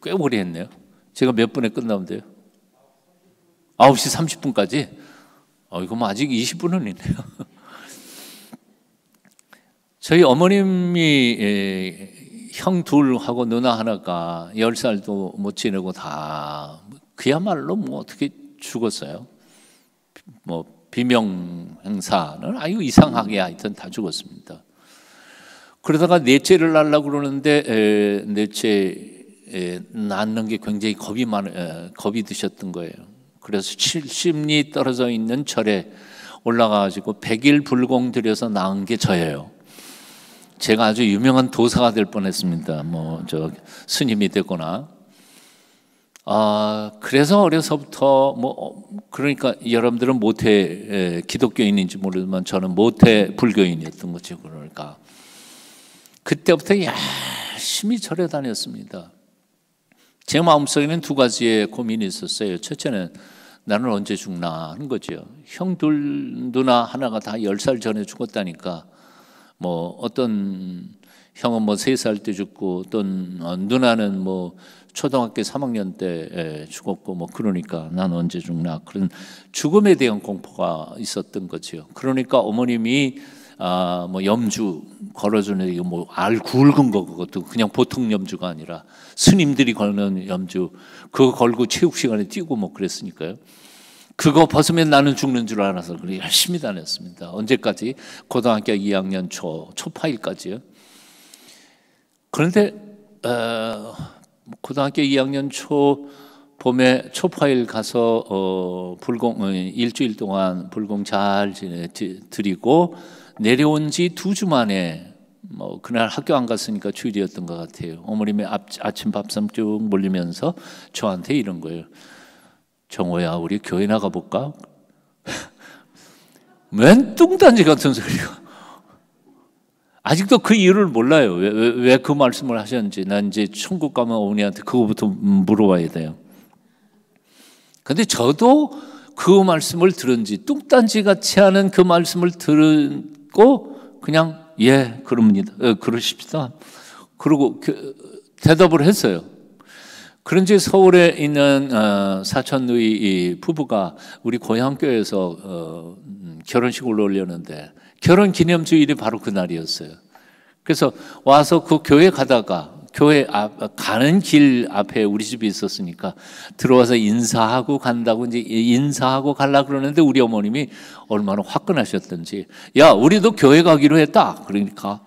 꽤 오래 했네요. 제가 몇 분에 끝나면 돼요? 9시 30분까지? 이거 뭐 아직 20분은 있네요. 저희 어머님이 형 둘하고 누나 하나가 10살도 못 지내고 다 그야말로 뭐 어떻게 죽었어요. 뭐 비명 행사는 아유 이상하게 하여튼 다 죽었습니다. 그러다가 넷째를 낳으려고 그러는데 넷째 낳는 게 굉장히 겁이 드셨던 거예요. 그래서 70리 떨어져 있는 절에 올라가가지고 100일 불공 들여서 낳은 게 저예요. 제가 아주 유명한 도사가 될 뻔했습니다. 뭐 저 스님이 되거나. 그래서 어려서부터 그러니까 여러분들은 모태 기독교인인지 모르지만 저는 모태 불교인이었던 거죠. 그러니까 그때부터 열심히 절에 다녔습니다. 제 마음속에는 두 가지의 고민이 있었어요. 첫째는 나는 언제 죽나 하는 거죠. 형 둘 누나 하나가 다 10살 전에 죽었다니까 뭐 어떤 형은 뭐 3살 때 죽고 어떤 누나는 뭐 초등학교 3학년 때 죽었고 뭐 그러니까 난 언제 죽나 그런 죽음에 대한 공포가 있었던 거죠. 그러니까 어머님이 뭐 염주 걸어주는 이거 뭐 알 굵은 거 그것도 그냥 보통 염주가 아니라 스님들이 걸는 염주 그거 걸고 체육 시간에 뛰고 뭐 그랬으니까요. 그거 벗으면 나는 죽는 줄 알아서 그래 열심히 다녔습니다. 언제까지? 고등학교 2학년 초파일까지요. 그런데 고등학교 2학년 봄에 초파일 가서 불공 일주일 동안 불공 잘 드리고 내려온 지 2주 만에 뭐 그날 학교 안 갔으니까 주일이었던 것 같아요. 어머님이 아침 밥상 쭉 몰리면서 저한테 이런 거예요. 정호야 우리 교회 나가볼까? 웬 뚱딴지 같은 소리가. 아직도 그 이유를 몰라요. 왜 그 말씀을 하셨는지. 난 이제 천국 가면 어머니한테 그거부터 물어봐야 돼요. 근데 저도 그 말씀을 들은 지 뚱딴지 같이 하는 그 말씀을 듣고 그냥 그럽니다. 그러십시다. 그러고 대답을 했어요. 그런지 서울에 있는 사촌 누이 부부가 우리 고향교회에서 결혼식을 올렸는데 결혼 기념 주일이 바로 그날이었어요. 그래서 와서 그 교회 가다가 교회 가는 길 앞에 우리 집이 있었으니까 들어와서 인사하고 간다고 이제 인사하고 가려고 그러는데 우리 어머님이 얼마나 화끈하셨던지 야 우리도 교회 가기로 했다. 그러니까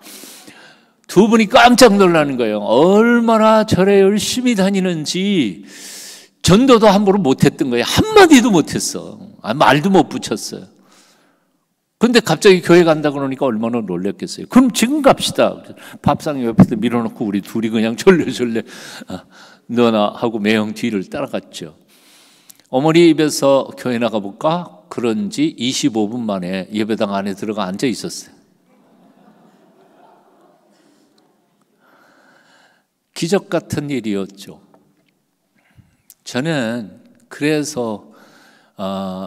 두 분이 깜짝 놀라는 거예요. 얼마나 절에 열심히 다니는지 전도도 함부로 못했던 거예요. 한마디도 못했어. 말도 못 붙였어요. 근데 갑자기 교회 간다 그러니까 얼마나 놀랐겠어요. 그럼 지금 갑시다. 밥상 옆에서 밀어놓고 우리 둘이 그냥 절레절레 너나 하고 매형 뒤를 따라갔죠. 어머니 입에서 교회 나가볼까? 그런지 25분 만에 예배당 안에 들어가 앉아 있었어요. 기적 같은 일이었죠. 저는 그래서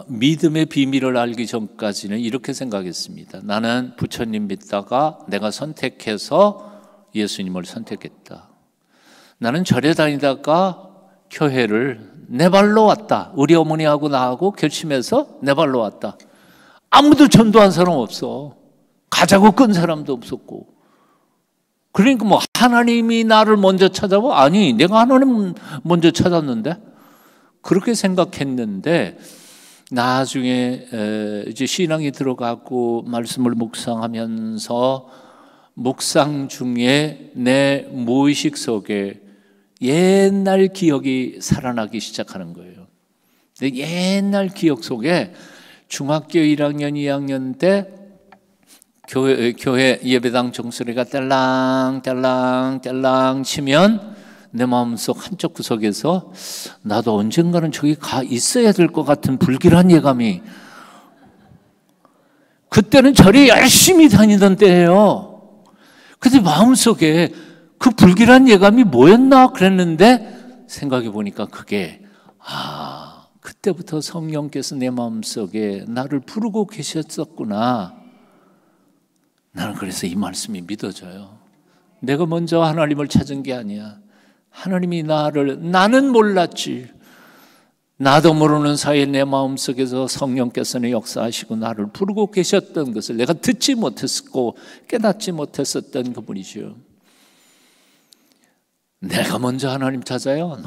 믿음의 비밀을 알기 전까지는 이렇게 생각했습니다. 나는 부처님 믿다가 내가 선택해서 예수님을 선택했다. 나는 절에 다니다가 교회를 내 발로 왔다. 우리 어머니하고 나하고 결심해서 내 발로 왔다. 아무도 전도한 사람 없어. 가자고 끈 사람도 없었고. 그러니까 뭐 하나님이 나를 먼저 찾아봐? 아니, 내가 하나님 먼저 찾았는데? 그렇게 생각했는데 나중에 이제 신앙이 들어가고 말씀을 묵상하면서 묵상 중에 내 무의식 속에 옛날 기억이 살아나기 시작하는 거예요. 옛날 기억 속에 중학교 1학년, 2학년 때 교회 예배당 종소리가 딸랑딸랑딸랑 치면 내 마음속 한쪽 구석에서 나도 언젠가는 저기 가 있어야 될 것 같은 불길한 예감이, 그때는 절에 열심히 다니던 때예요. 근데 마음속에 그 불길한 예감이 뭐였나 그랬는데 생각해 보니까 그게 그때부터 성령께서 내 마음속에 나를 부르고 계셨었구나. 나는 그래서 이 말씀이 믿어져요. 내가 먼저 하나님을 찾은 게 아니야. 하나님이 나는 몰랐지. 나도 모르는 사이에 내 마음속에서 성령께서는 역사하시고 나를 부르고 계셨던 것을 내가 듣지 못했고 깨닫지 못했었던 그분이죠. 내가 먼저 하나님 찾아요?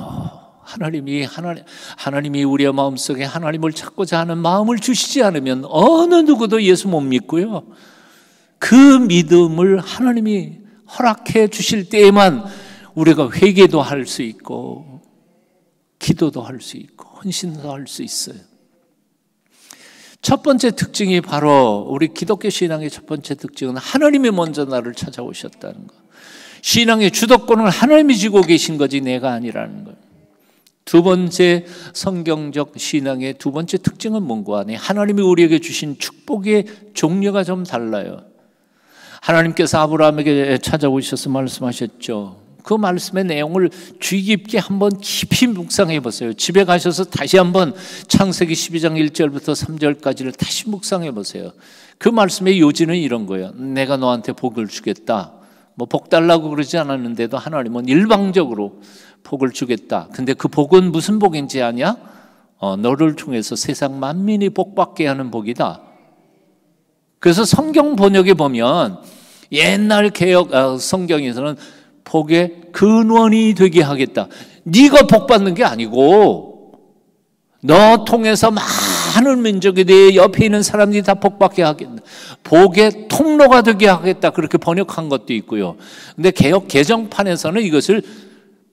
하나님이 우리의 마음속에 하나님을 찾고자 하는 마음을 주시지 않으면 어느 누구도 예수 못 믿고요. 그 믿음을 하나님이 허락해 주실 때에만 우리가 회개도 할 수 있고 기도도 할 수 있고 헌신도 할 수 있어요. 첫 번째 특징이 바로 우리 기독교 신앙의 첫 번째 특징은 하나님이 먼저 나를 찾아오셨다는 것. 신앙의 주도권을 하나님이 쥐고 계신 거지 내가 아니라는 것. 두 번째 성경적 신앙의 두 번째 특징은 뭔가 하니 하나님이 우리에게 주신 축복의 종류가 좀 달라요. 하나님께서 아브라함에게 찾아오셔서 말씀하셨죠. 그 말씀의 내용을 주의 깊게 한번 깊이 묵상해 보세요. 집에 가셔서 다시 한번 창세기 12장 1절부터 3절까지를 다시 묵상해 보세요. 그 말씀의 요지는 이런 거예요. 내가 너한테 복을 주겠다. 뭐 복 달라고 그러지 않았는데도 하나님은 일방적으로 복을 주겠다. 근데 그 복은 무슨 복인지 아냐? 너를 통해서 세상 만민이 복받게 하는 복이다. 그래서 성경 번역에 보면 옛날 개역 성경에서는 복의 근원이 되게 하겠다. 네가 복 받는 게 아니고 너 통해서 많은 민족에 대해 옆에 있는 사람들이 다 복 받게 하겠다. 복의 통로가 되게 하겠다. 그렇게 번역한 것도 있고요. 근데 개역 개정판에서는 이것을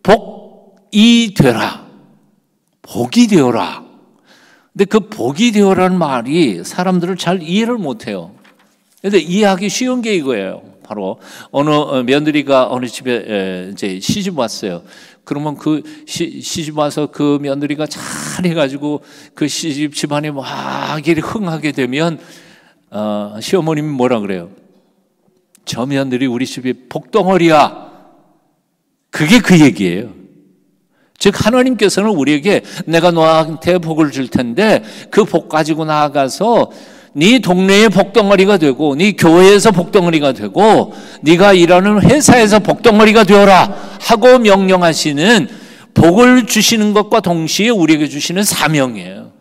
복이 되라. 복이 되어라. 근데 그 복이 되어라는 말이 사람들을 잘 이해를 못해요. 근데 이해하기 쉬운 게 이거예요. 바로 어느 며느리가 어느 집에 이제 시집 왔어요. 그러면 그 시집 와서 그 며느리가 잘해가지고 그 시집 집안에 막 이렇게 흥하게 되면 시어머님이 뭐라 그래요? 저 며느리 우리 집이 복덩어리야. 그게 그 얘기예요. 즉 하나님께서는 우리에게 내가 너한테 복을 줄 텐데 그 복 가지고 나아가서 네 동네의 복덩어리가 되고 네 교회에서 복덩어리가 되고 네가 일하는 회사에서 복덩어리가 되어라 하고 명령하시는 복을 주시는 것과 동시에 우리에게 주시는 사명이에요.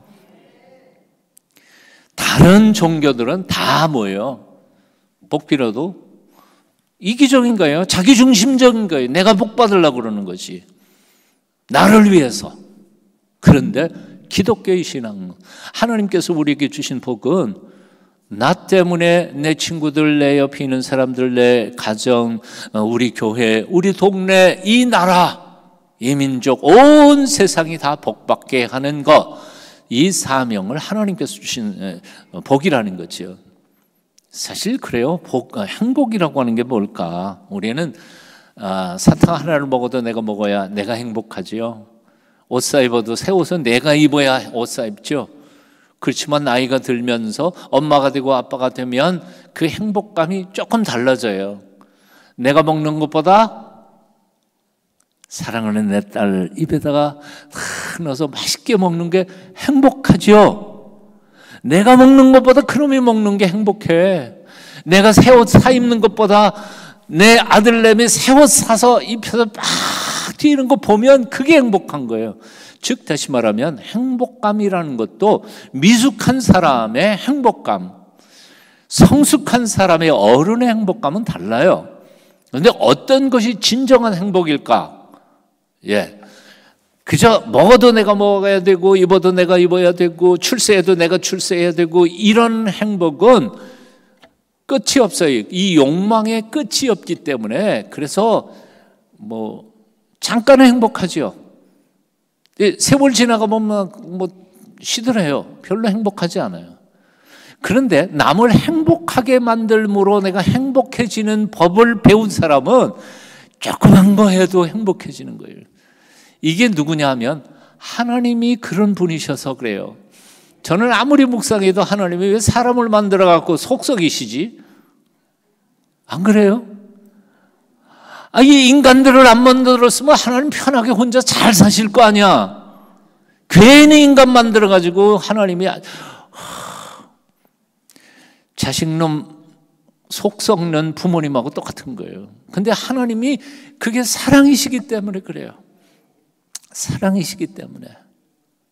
다른 종교들은 다 뭐예요? 복 빌어도 이기적인 거예요. 자기중심적인 거예요. 내가 복 받으려고 그러는 거지. 나를 위해서. 그런데 기독교의 신앙, 하나님께서 우리에게 주신 복은 나 때문에 내 친구들, 내 옆에 있는 사람들, 내 가정, 우리 교회, 우리 동네, 이 나라, 이 민족 온 세상이 다 복받게 하는 것, 이 사명을 하나님께서 주신 복이라는 거죠. 사실 그래요. 행복이라고 하는 게 뭘까? 우리는 사탕 하나를 먹어도 내가 먹어야 내가 행복하지요. 옷 사입어도 새 옷은 내가 입어야 옷 사입죠. 그렇지만 나이가 들면서 엄마가 되고 아빠가 되면 그 행복감이 조금 달라져요. 내가 먹는 것보다 사랑하는 내 딸 입에다가 넣어서 맛있게 먹는 게 행복하죠. 내가 먹는 것보다 그놈이 먹는 게 행복해. 내가 새 옷 사 입는 것보다 내 아들내미 새 옷 사서 입혀서 막 뛰는 거 보면 그게 행복한 거예요. 즉 다시 말하면 행복감이라는 것도 미숙한 사람의 행복감, 성숙한 사람의 어른의 행복감은 달라요. 그런데 어떤 것이 진정한 행복일까? 그저 먹어도 내가 먹어야 되고 입어도 내가 입어야 되고 출세해도 내가 출세해야 되고 이런 행복은 끝이 없어요. 이 욕망의 끝이 없기 때문에 그래서 잠깐은 행복하죠. 세월 지나가 보면 시들해요. 별로 행복하지 않아요. 그런데 남을 행복하게 만들므로 내가 행복해지는 법을 배운 사람은 조그만 거 해도 행복해지는 거예요. 이게 누구냐 하면 하나님이 그런 분이셔서 그래요. 저는 아무리 묵상해도 하나님이 왜 사람을 만들어 갖고 속썩이시지? 안 그래요? 이 인간들을 안 만들었으면 하나님 편하게 혼자 잘 사실 거 아니야. 괜히 인간 만들어 가지고 하나님이 자식놈 속 썩는 부모님하고 똑같은 거예요. 근데 하나님이 그게 사랑이시기 때문에 그래요. 사랑이시기 때문에.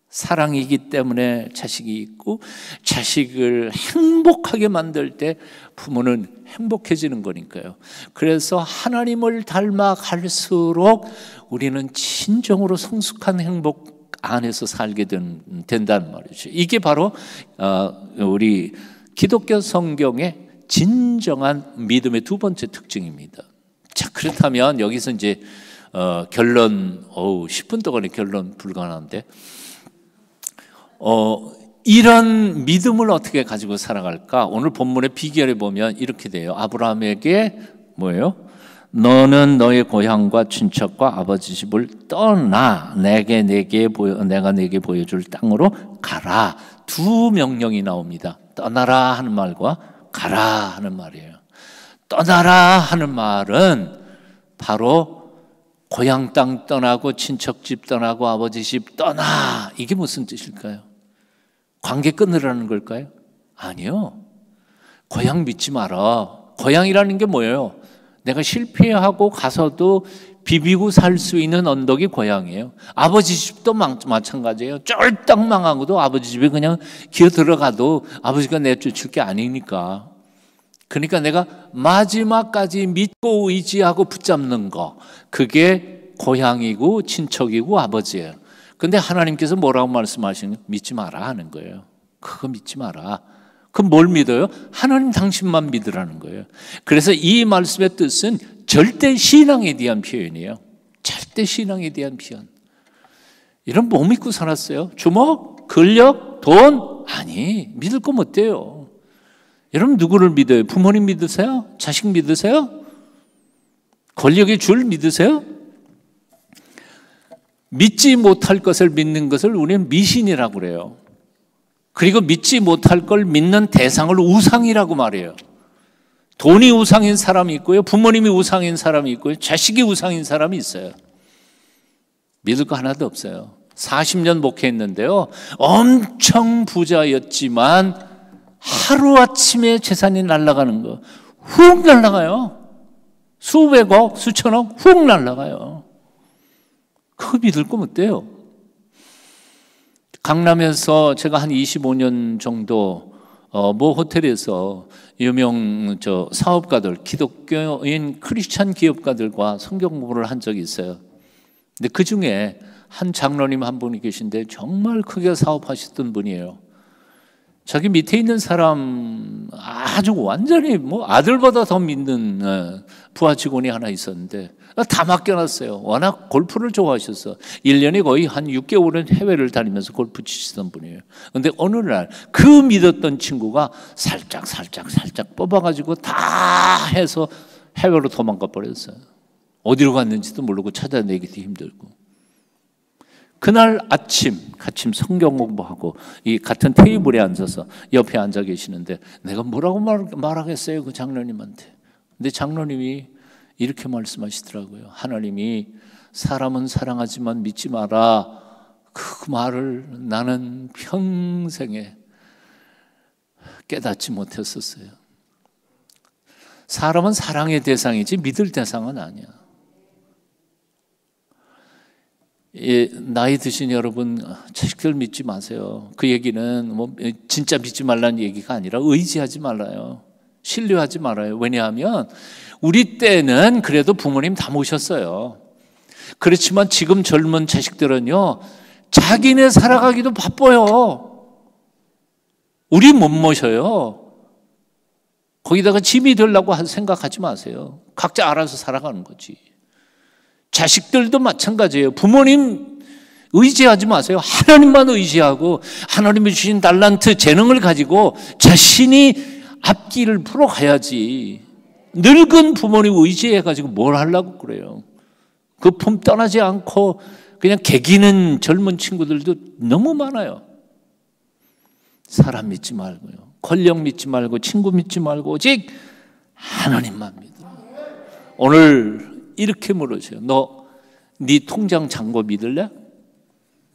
사랑이기 때문에 자식이 있고 자식을 행복하게 만들 때 부모는 행복해지는 거니까요. 그래서 하나님을 닮아갈수록 우리는 진정으로 성숙한 행복 안에서 살게 된다는 말이죠. 이게 바로 우리 기독교 성경의 진정한 믿음의 두 번째 특징입니다. 자, 그렇다면 여기서 이제 결론, 10분 동안에 결론 불가능한데, 이런 믿음을 어떻게 가지고 살아갈까? 오늘 본문의 비결에 보면 이렇게 돼요. 아브라함에게 뭐예요? 너는 너의 고향과 친척과 아버지 집을 떠나 내가 내게 보여줄 땅으로 가라. 두 명령이 나옵니다. 떠나라 하는 말과 가라 하는 말이에요. 떠나라 하는 말은 바로 고향 땅 떠나고 친척 집 떠나고 아버지 집 떠나. 이게 무슨 뜻일까요? 관계 끊으라는 걸까요? 아니요. 고향 믿지 마라. 고향이라는 게 뭐예요? 내가 실패하고 가서도 비비고 살 수 있는 언덕이 고향이에요. 아버지 집도 마찬가지예요. 쫄딱 망하고도 아버지 집에 그냥 기어 들어가도 아버지가 내쫓을 게 아니니까. 그러니까 내가 마지막까지 믿고 의지하고 붙잡는 거, 그게 고향이고 친척이고 아버지예요. 근데 하나님께서 뭐라고 말씀하시는 거예요? 믿지 마라 하는 거예요. 그거 믿지 마라. 그럼 뭘 믿어요? 하나님 당신만 믿으라는 거예요. 그래서 이 말씀의 뜻은 절대 신앙에 대한 표현이에요. 절대 신앙에 대한 표현. 이런 뭐 믿고 살았어요? 주먹? 근력? 돈? 아니, 믿을 거면 어때요? 여러분 누구를 믿어요? 부모님 믿으세요? 자식 믿으세요? 권력의 줄 믿으세요? 믿지 못할 것을 믿는 것을 우리는 미신이라고 그래요. 그리고 믿지 못할 걸 믿는 대상을 우상이라고 말해요. 돈이 우상인 사람이 있고요. 부모님이 우상인 사람이 있고요. 자식이 우상인 사람이 있어요. 믿을 거 하나도 없어요. 40년 목회했는데요. 엄청 부자였지만 하루아침에 재산이 날아가는 거. 훅 날아가요. 수백억, 수천억 훅 날아가요. 그거 믿을 거면 어때요? 강남에서 제가 한 25년 정도 모 호텔에서 유명 사업가들, 기독교인 크리스찬 기업가들과 성경 공부를 한 적이 있어요. 근데 그 중에 한 장로님 한 분이 계신데 정말 크게 사업하셨던 분이에요. 자기 밑에 있는 사람 아주 완전히 뭐 아들보다 더 믿는 부하 직원이 하나 있었는데 다 맡겨놨어요. 워낙 골프를 좋아하셔서 1년에 거의 한 6개월은 해외를 다니면서 골프 치시던 분이에요. 그런데 어느 날 그 믿었던 친구가 살짝 뽑아가지고 다 해서 해외로 도망가 버렸어요. 어디로 갔는지도 모르고 찾아내기도 힘들고. 그날 아침 성경 공부하고 이 같은 테이블에 앉아서 옆에 앉아 계시는데 내가 뭐라고 말하겠어요 그 장로님한테. 근데 장로님이 이렇게 말씀하시더라고요. 하나님이 사람은 사랑하지만 믿지 마라. 그 말을 나는 평생에 깨닫지 못했었어요. 사람은 사랑의 대상이지 믿을 대상은 아니야. 나이 드신 여러분 자식들 믿지 마세요. 그 얘기는 뭐 진짜 믿지 말라는 얘기가 아니라 의지하지 말아요. 신뢰하지 말아요. 왜냐하면 우리 때는 그래도 부모님 다 모셨어요. 그렇지만 지금 젊은 자식들은요 자기네 살아가기도 바빠요. 우리 못 모셔요. 거기다가 짐이 되려고 생각하지 마세요. 각자 알아서 살아가는 거지. 자식들도 마찬가지예요. 부모님 의지하지 마세요. 하나님만 의지하고 하나님이 주신 달란트, 재능을 가지고 자신이 앞길을 풀어가야지. 늙은 부모님 의지해가지고 뭘 하려고 그래요. 그 품 떠나지 않고 그냥 개기는 젊은 친구들도 너무 많아요. 사람 믿지 말고요. 권력 믿지 말고 친구 믿지 말고 오직 하나님만 믿어. 오늘 이렇게 물으세요. 너 네 통장 잔고 믿을래?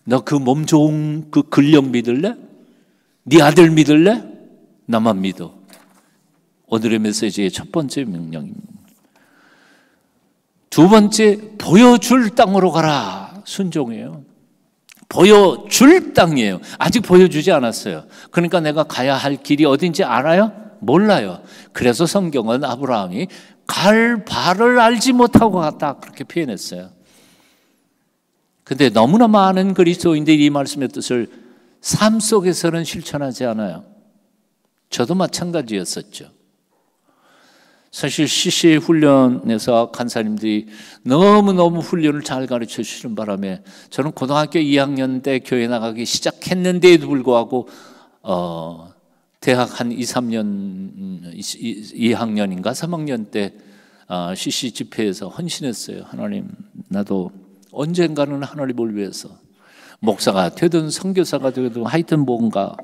너 그 몸 좋은 그 근력 믿을래? 네 아들 믿을래? 나만 믿어. 오늘의 메시지의 첫 번째 명령입니다. 두 번째, 보여줄 땅으로 가라. 순종이에요. 보여줄 땅이에요. 아직 보여주지 않았어요. 그러니까 내가 가야 할 길이 어딘지 알아요? 몰라요. 그래서 성경은 아브라함이 갈 바를 알지 못하고 갔다 그렇게 표현했어요. 근데 너무나 많은 그리스도인들이 이 말씀의 뜻을 삶 속에서는 실천하지 않아요. 저도 마찬가지였었죠. 사실 CC 훈련에서 간사님들이 너무너무 훈련을 잘 가르쳐 주시는 바람에 저는 고등학교 2학년 때 교회 나가기 시작했는데도 불구하고 대학 한 2학년인가 3학년 때 CC 집회에서 헌신했어요. 하나님, 나도 언젠가는 하나님을 위해서 목사가 되든 선교사가 되든 하여튼 뭔가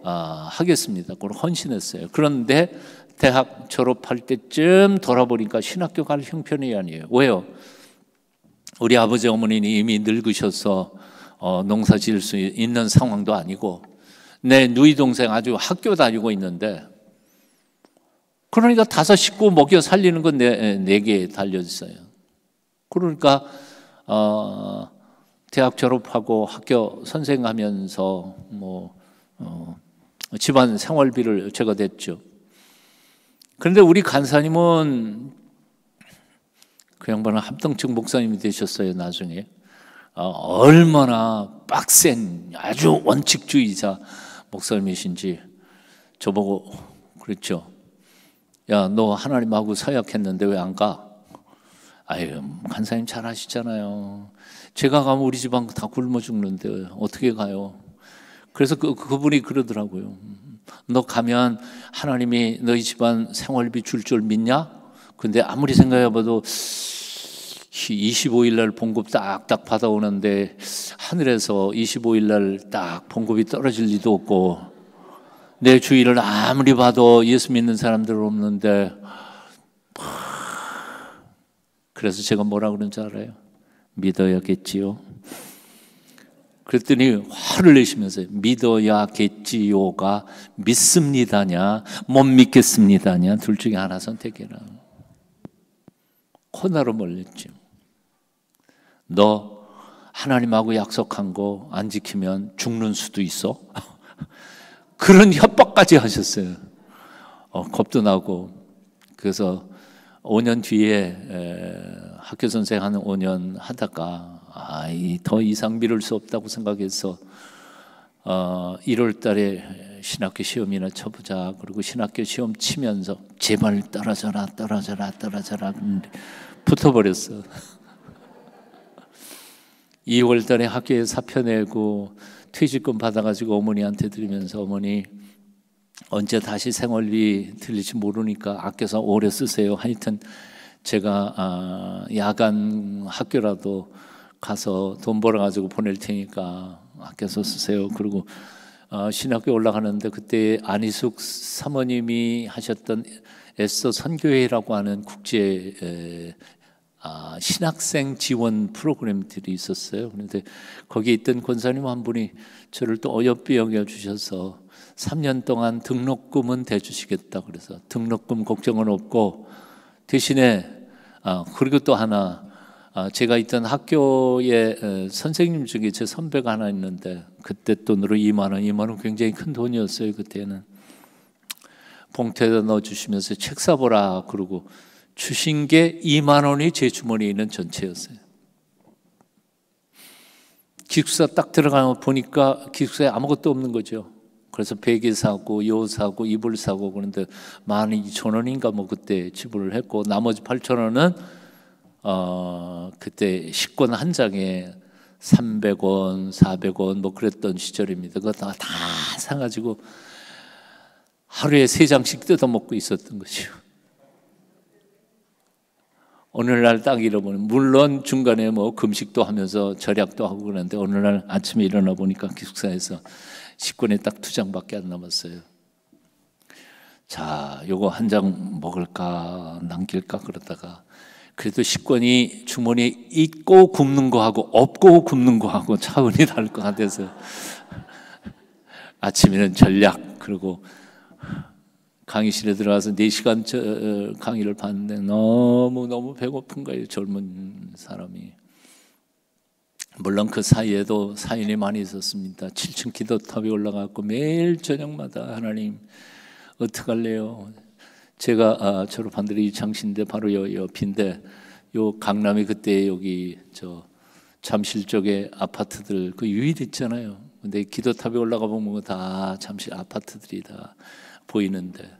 하겠습니다. 그걸 헌신했어요. 그런데 대학 졸업할 때쯤 돌아보니까 신학교 갈 형편이 아니에요. 왜요? 우리 아버지 어머니는 이미 늙으셔서 농사 지을 수 있는 상황도 아니고 내 누이 동생 아주 학교 다니고 있는데 그러니까 5 식구 먹여 살리는 건 네 개에 달려있어요. 그러니까 대학 졸업하고 학교 선생하면서 집안 생활비를 제가 냈죠. 그런데 우리 간사님은 그 양반은 합동측 목사님이 되셨어요. 나중에 얼마나 빡센 아주 원칙주의자 목사님이신지 저보고 그랬죠. 야, 너 하나님하고 서약했는데 왜 안 가? 아유, 간사님 잘 아시잖아요. 제가 가면 우리 집안 다 굶어 죽는데 어떻게 가요? 그래서 그분이 그러더라고요. 너 가면 하나님이 너희 집안 생활비 줄 줄 믿냐? 근데 아무리 생각해봐도 25일 날 봉급 딱딱 받아오는데 하늘에서 25일 날 딱 봉급이 떨어질 리도 없고 내 주위를 아무리 봐도 예수 믿는 사람들 없는데 그래서 제가 뭐라 그런 줄 알아요? 믿어야겠지요. 그랬더니 화를 내시면서 믿어야겠지요가 믿습니다냐 못 믿겠습니다냐 둘 중에 하나 선택해라. 코너로 몰렸죠. 너 하나님하고 약속한 거 안 지키면 죽는 수도 있어? 그런 협박까지 하셨어요. 겁도 나고. 그래서 5년 뒤에 학교 선생 한 5년 하다가 더 이상 미룰 수 없다고 생각해서 1월 달에 신학교 시험이나 쳐보자. 그리고 신학교 시험 치면서 제발 떨어져라 그런데 붙어버렸어. 2월 달에 학교에 사표 내고 퇴직금 받아가지고 어머니한테 드리면서 어머니 언제 다시 생활비 들릴지 모르니까 아껴서 오래 쓰세요. 하여튼 제가 야간 학교라도 가서 돈 벌어가지고 보낼 테니까 아껴서 쓰세요. 그리고 신학교 올라가는데 그때 안희숙 사모님이 하셨던 에스더 선교회라고 하는 국제 신학생 지원 프로그램들이 있었어요. 그런데 거기에 있던 권사님 한 분이 저를 또 어여삐 여겨주셔서 3년 동안 등록금은 대주시겠다. 그래서 등록금 걱정은 없고 대신에 그리고 또 하나 제가 있던 학교에 선생님 중에 제 선배가 하나 있는데 그때 돈으로 2만 원 굉장히 큰 돈이었어요. 그때는 봉투에다 넣어주시면서 책 사보라 그러고 주신 게 2만 원이 제 주머니에 있는 전체였어요. 기숙사 딱 들어가 보니까 기숙사에 아무것도 없는 거죠. 그래서 베개 사고 요 사고 이불 사고 그런데 12,000원인가 뭐 그때 지불을 했고 나머지 8,000원은 그때 식권 한 장에 300원, 400원 뭐 그랬던 시절입니다. 그거 다 사가지고 하루에 3장씩 뜯어먹고 있었던 거죠. 오늘날 딱 잃어보면 물론 중간에 뭐 금식도 하면서 절약도 하고 그러는데 오늘날 아침에 일어나 보니까 기숙사에서 식권이 딱 2장밖에 안 남았어요. 자, 요거 한 장 먹을까 남길까 그러다가 그래도 식권이 주머니에 있고 굽는 거하고 없고 굽는 거하고 차원이 다를 것 같아서 아침에는 전략 그리고 강의실에 들어가서 4시간 강의를 봤는데 너무 배고픈 거예요. 젊은 사람이. 물론 그 사이에도 사연이 많이 있었습니다. 7층 기도탑에 올라가고 매일 저녁마다 하나님 어떡할래요. 제가 졸업한 데이 이창시인데 바로 옆인데 요 강남이 그때 여기 저 잠실 쪽에 아파트들 그 유일 있잖아요. 근데 기도탑에 올라가 보면 다 잠실 아파트들이 다 보이는데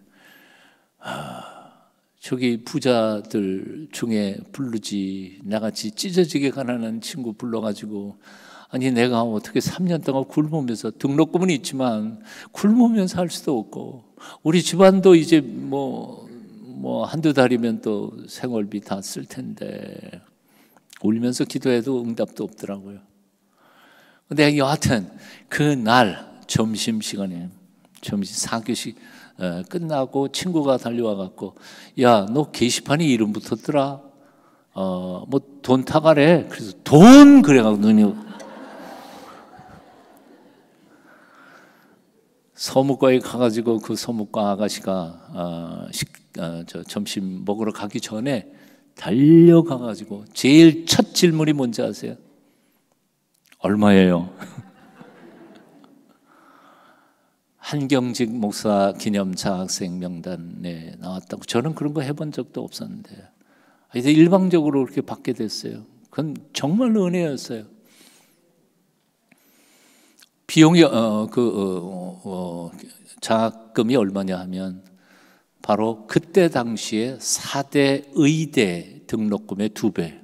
저기 부자들 중에 부르지 나같이 찢어지게 가난한 친구 불러가지고 아니 내가 어떻게 3년 동안 굶으면서 등록금은 있지만 굶으면서 살 수도 없고 우리 집안도 이제 뭐 한두 달이면 또 생활비 다 쓸 텐데 울면서 기도해도 응답도 없더라고요. 근데 여하튼 그날 점심시간에 점심 4교시 끝나고 친구가 달려와 갖고 야 너 게시판에 이름 붙었더라 뭐 돈 타가래. 그래서 돈 그래갖고 눈이 서무과에 가가지고 그 서무과 아가씨가 저 점심 먹으러 가기 전에 달려가가지고 제일 첫 질문이 뭔지 아세요? 얼마예요? 한경직 목사 기념 장학생 명단에 나왔다고. 저는 그런 거 해본 적도 없었는데 이제 일방적으로 그렇게 받게 됐어요. 그건 정말 은혜였어요. 비용이 장학금이 얼마냐 하면 바로 그때 당시에 4대 의대 등록금의 2배.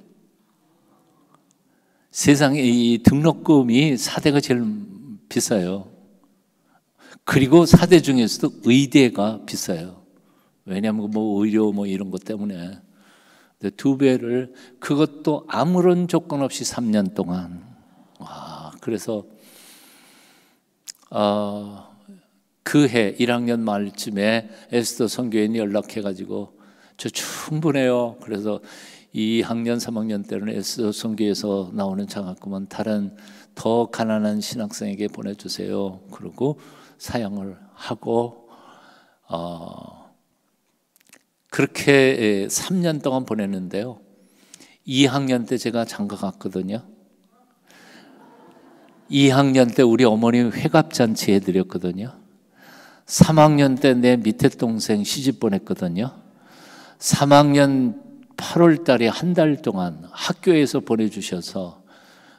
세상에 이 등록금이 4대가 제일 비싸요. 그리고 4대 중에서도 의대가 비싸요. 왜냐하면 뭐 의료 뭐 이런 것 때문에 2배를 그것도 아무런 조건 없이 3년 동안. 그래서 그 해 1학년 말쯤에 에스더 선교인이 연락해가지고 저 충분해요. 그래서 2학년 3학년 때는 에스더 선교에서 나오는 장학금은 다른 더 가난한 신학생에게 보내주세요. 그리고 사양을 하고 그렇게 3년 동안 보냈는데요. 2학년 때 제가 장가 갔거든요. 2학년 때 우리 어머니 회갑잔치 해드렸거든요. 3학년 때 내 밑에 동생 시집 보냈거든요. 3학년 8월 달에 한 달 동안 학교에서 보내주셔서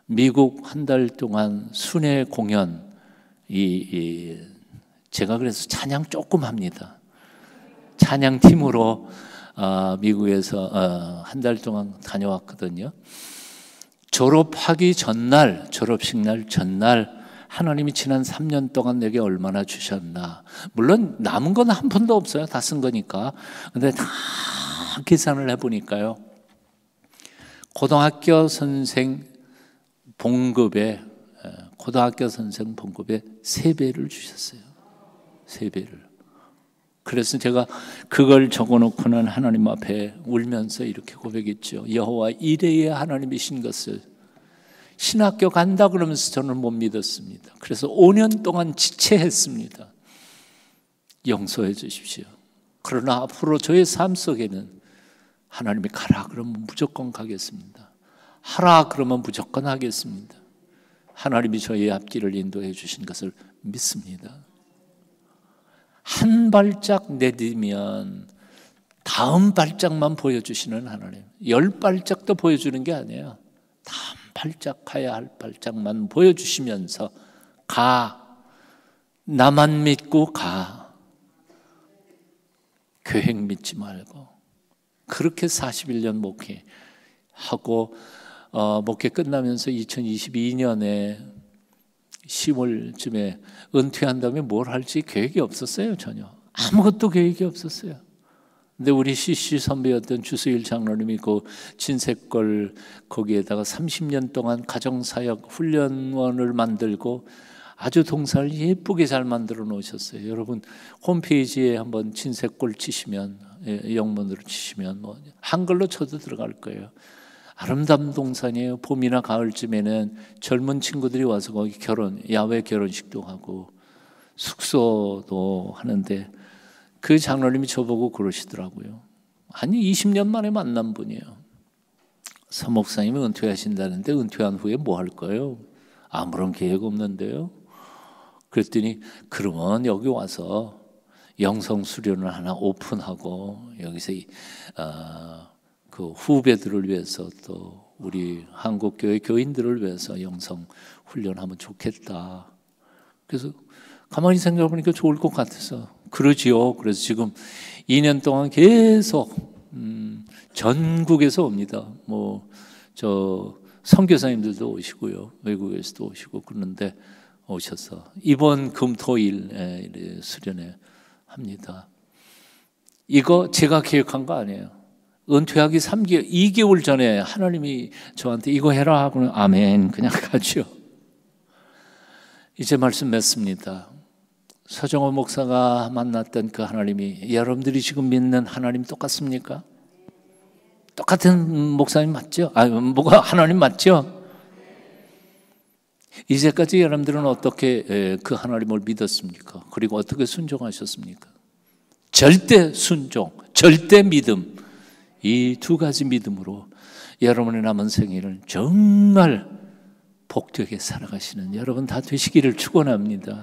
미국 한 달 동안 순회 공연 제가 그래서 찬양 조금 합니다. 찬양팀으로 미국에서 한 달 동안 다녀왔거든요. 졸업하기 전날, 졸업식 날 전날 하나님이 지난 3년 동안 내게 얼마나 주셨나. 물론 남은 건 한 푼도 없어요. 다 쓴 거니까. 근데 다 계산을 해보니까요. 고등학교 선생 봉급에 3배를 주셨어요. 3배를. 그래서 제가 그걸 적어놓고는 하나님 앞에 울면서 이렇게 고백했죠. 여호와 이레의 하나님이신 것을. 신학교 간다 그러면서 저는 못 믿었습니다. 그래서 5년 동안 지체했습니다. 용서해 주십시오. 그러나 앞으로 저의 삶 속에는 하나님이 가라 그러면 무조건 가겠습니다. 하라 그러면 무조건 하겠습니다. 하나님이 저의 앞길을 인도해 주신 것을 믿습니다. 한 발짝 내디면 다음 발짝만 보여주시는 하나님. 10발짝도 보여주는 게 아니에요. 다음 발짝 가야 할 발짝만 보여주시면서 가. 나만 믿고 가. 계획 믿지 말고. 그렇게 41년 목회하고 목회 끝나면서 2022년에 10월쯤에 은퇴한 다음에 뭘 할지 계획이 없었어요. 전혀. 아무것도 계획이 없었어요. 근데 우리 CC 선배였던 주수일 장로님이 그 진색골 거기에다가 30년 동안 가정사역 훈련원을 만들고 아주 동사를 예쁘게 잘 만들어 놓으셨어요. 여러분 홈페이지에 한번 진색골 치시면 영문으로 치시면 뭐 한글로 쳐도 들어갈 거예요. 아름다운 동산이에요. 봄이나 가을쯤에는 젊은 친구들이 와서 거기 야외 결혼식도 하고 숙소도 하는데 그 장로님이 저보고 그러시더라고요. 아니 20년 만에 만난 분이에요. 서 목사님이 은퇴하신다는데 은퇴한 후에 뭐 할 거예요? 아무런 계획 없는데요. 그랬더니 그러면 여기 와서 영성 수련을 하나 오픈하고 여기서 그 후배들을 위해서 또 우리 한국교회 교인들을 위해서 영성 훈련하면 좋겠다. 그래서 가만히 생각해 보니까 좋을 것 같아서 그러지요. 그래서 지금 2년 동안 계속 전국에서 옵니다. 뭐 저 선교사님들도 오시고요, 외국에서도 오시고 그러는데 오셔서 이번 금토일 수련회 합니다. 이거 제가 계획한 거 아니에요. 은퇴하기 2개월 전에 하나님이 저한테 이거 해라 하고는 아멘 그냥 가죠. 이제 말씀 맺습니다. 서정호 목사가 만났던 그 하나님이 여러분들이 지금 믿는 하나님 똑같습니까? 똑같은 목사님 맞죠? 뭐가 하나님 맞죠? 이제까지 여러분들은 어떻게 그 하나님을 믿었습니까? 그리고 어떻게 순종하셨습니까? 절대 순종, 절대 믿음, 이 두 가지 믿음으로 여러분의 남은 생일을 정말 복되게 살아가시는 여러분 다 되시기를 축원합니다.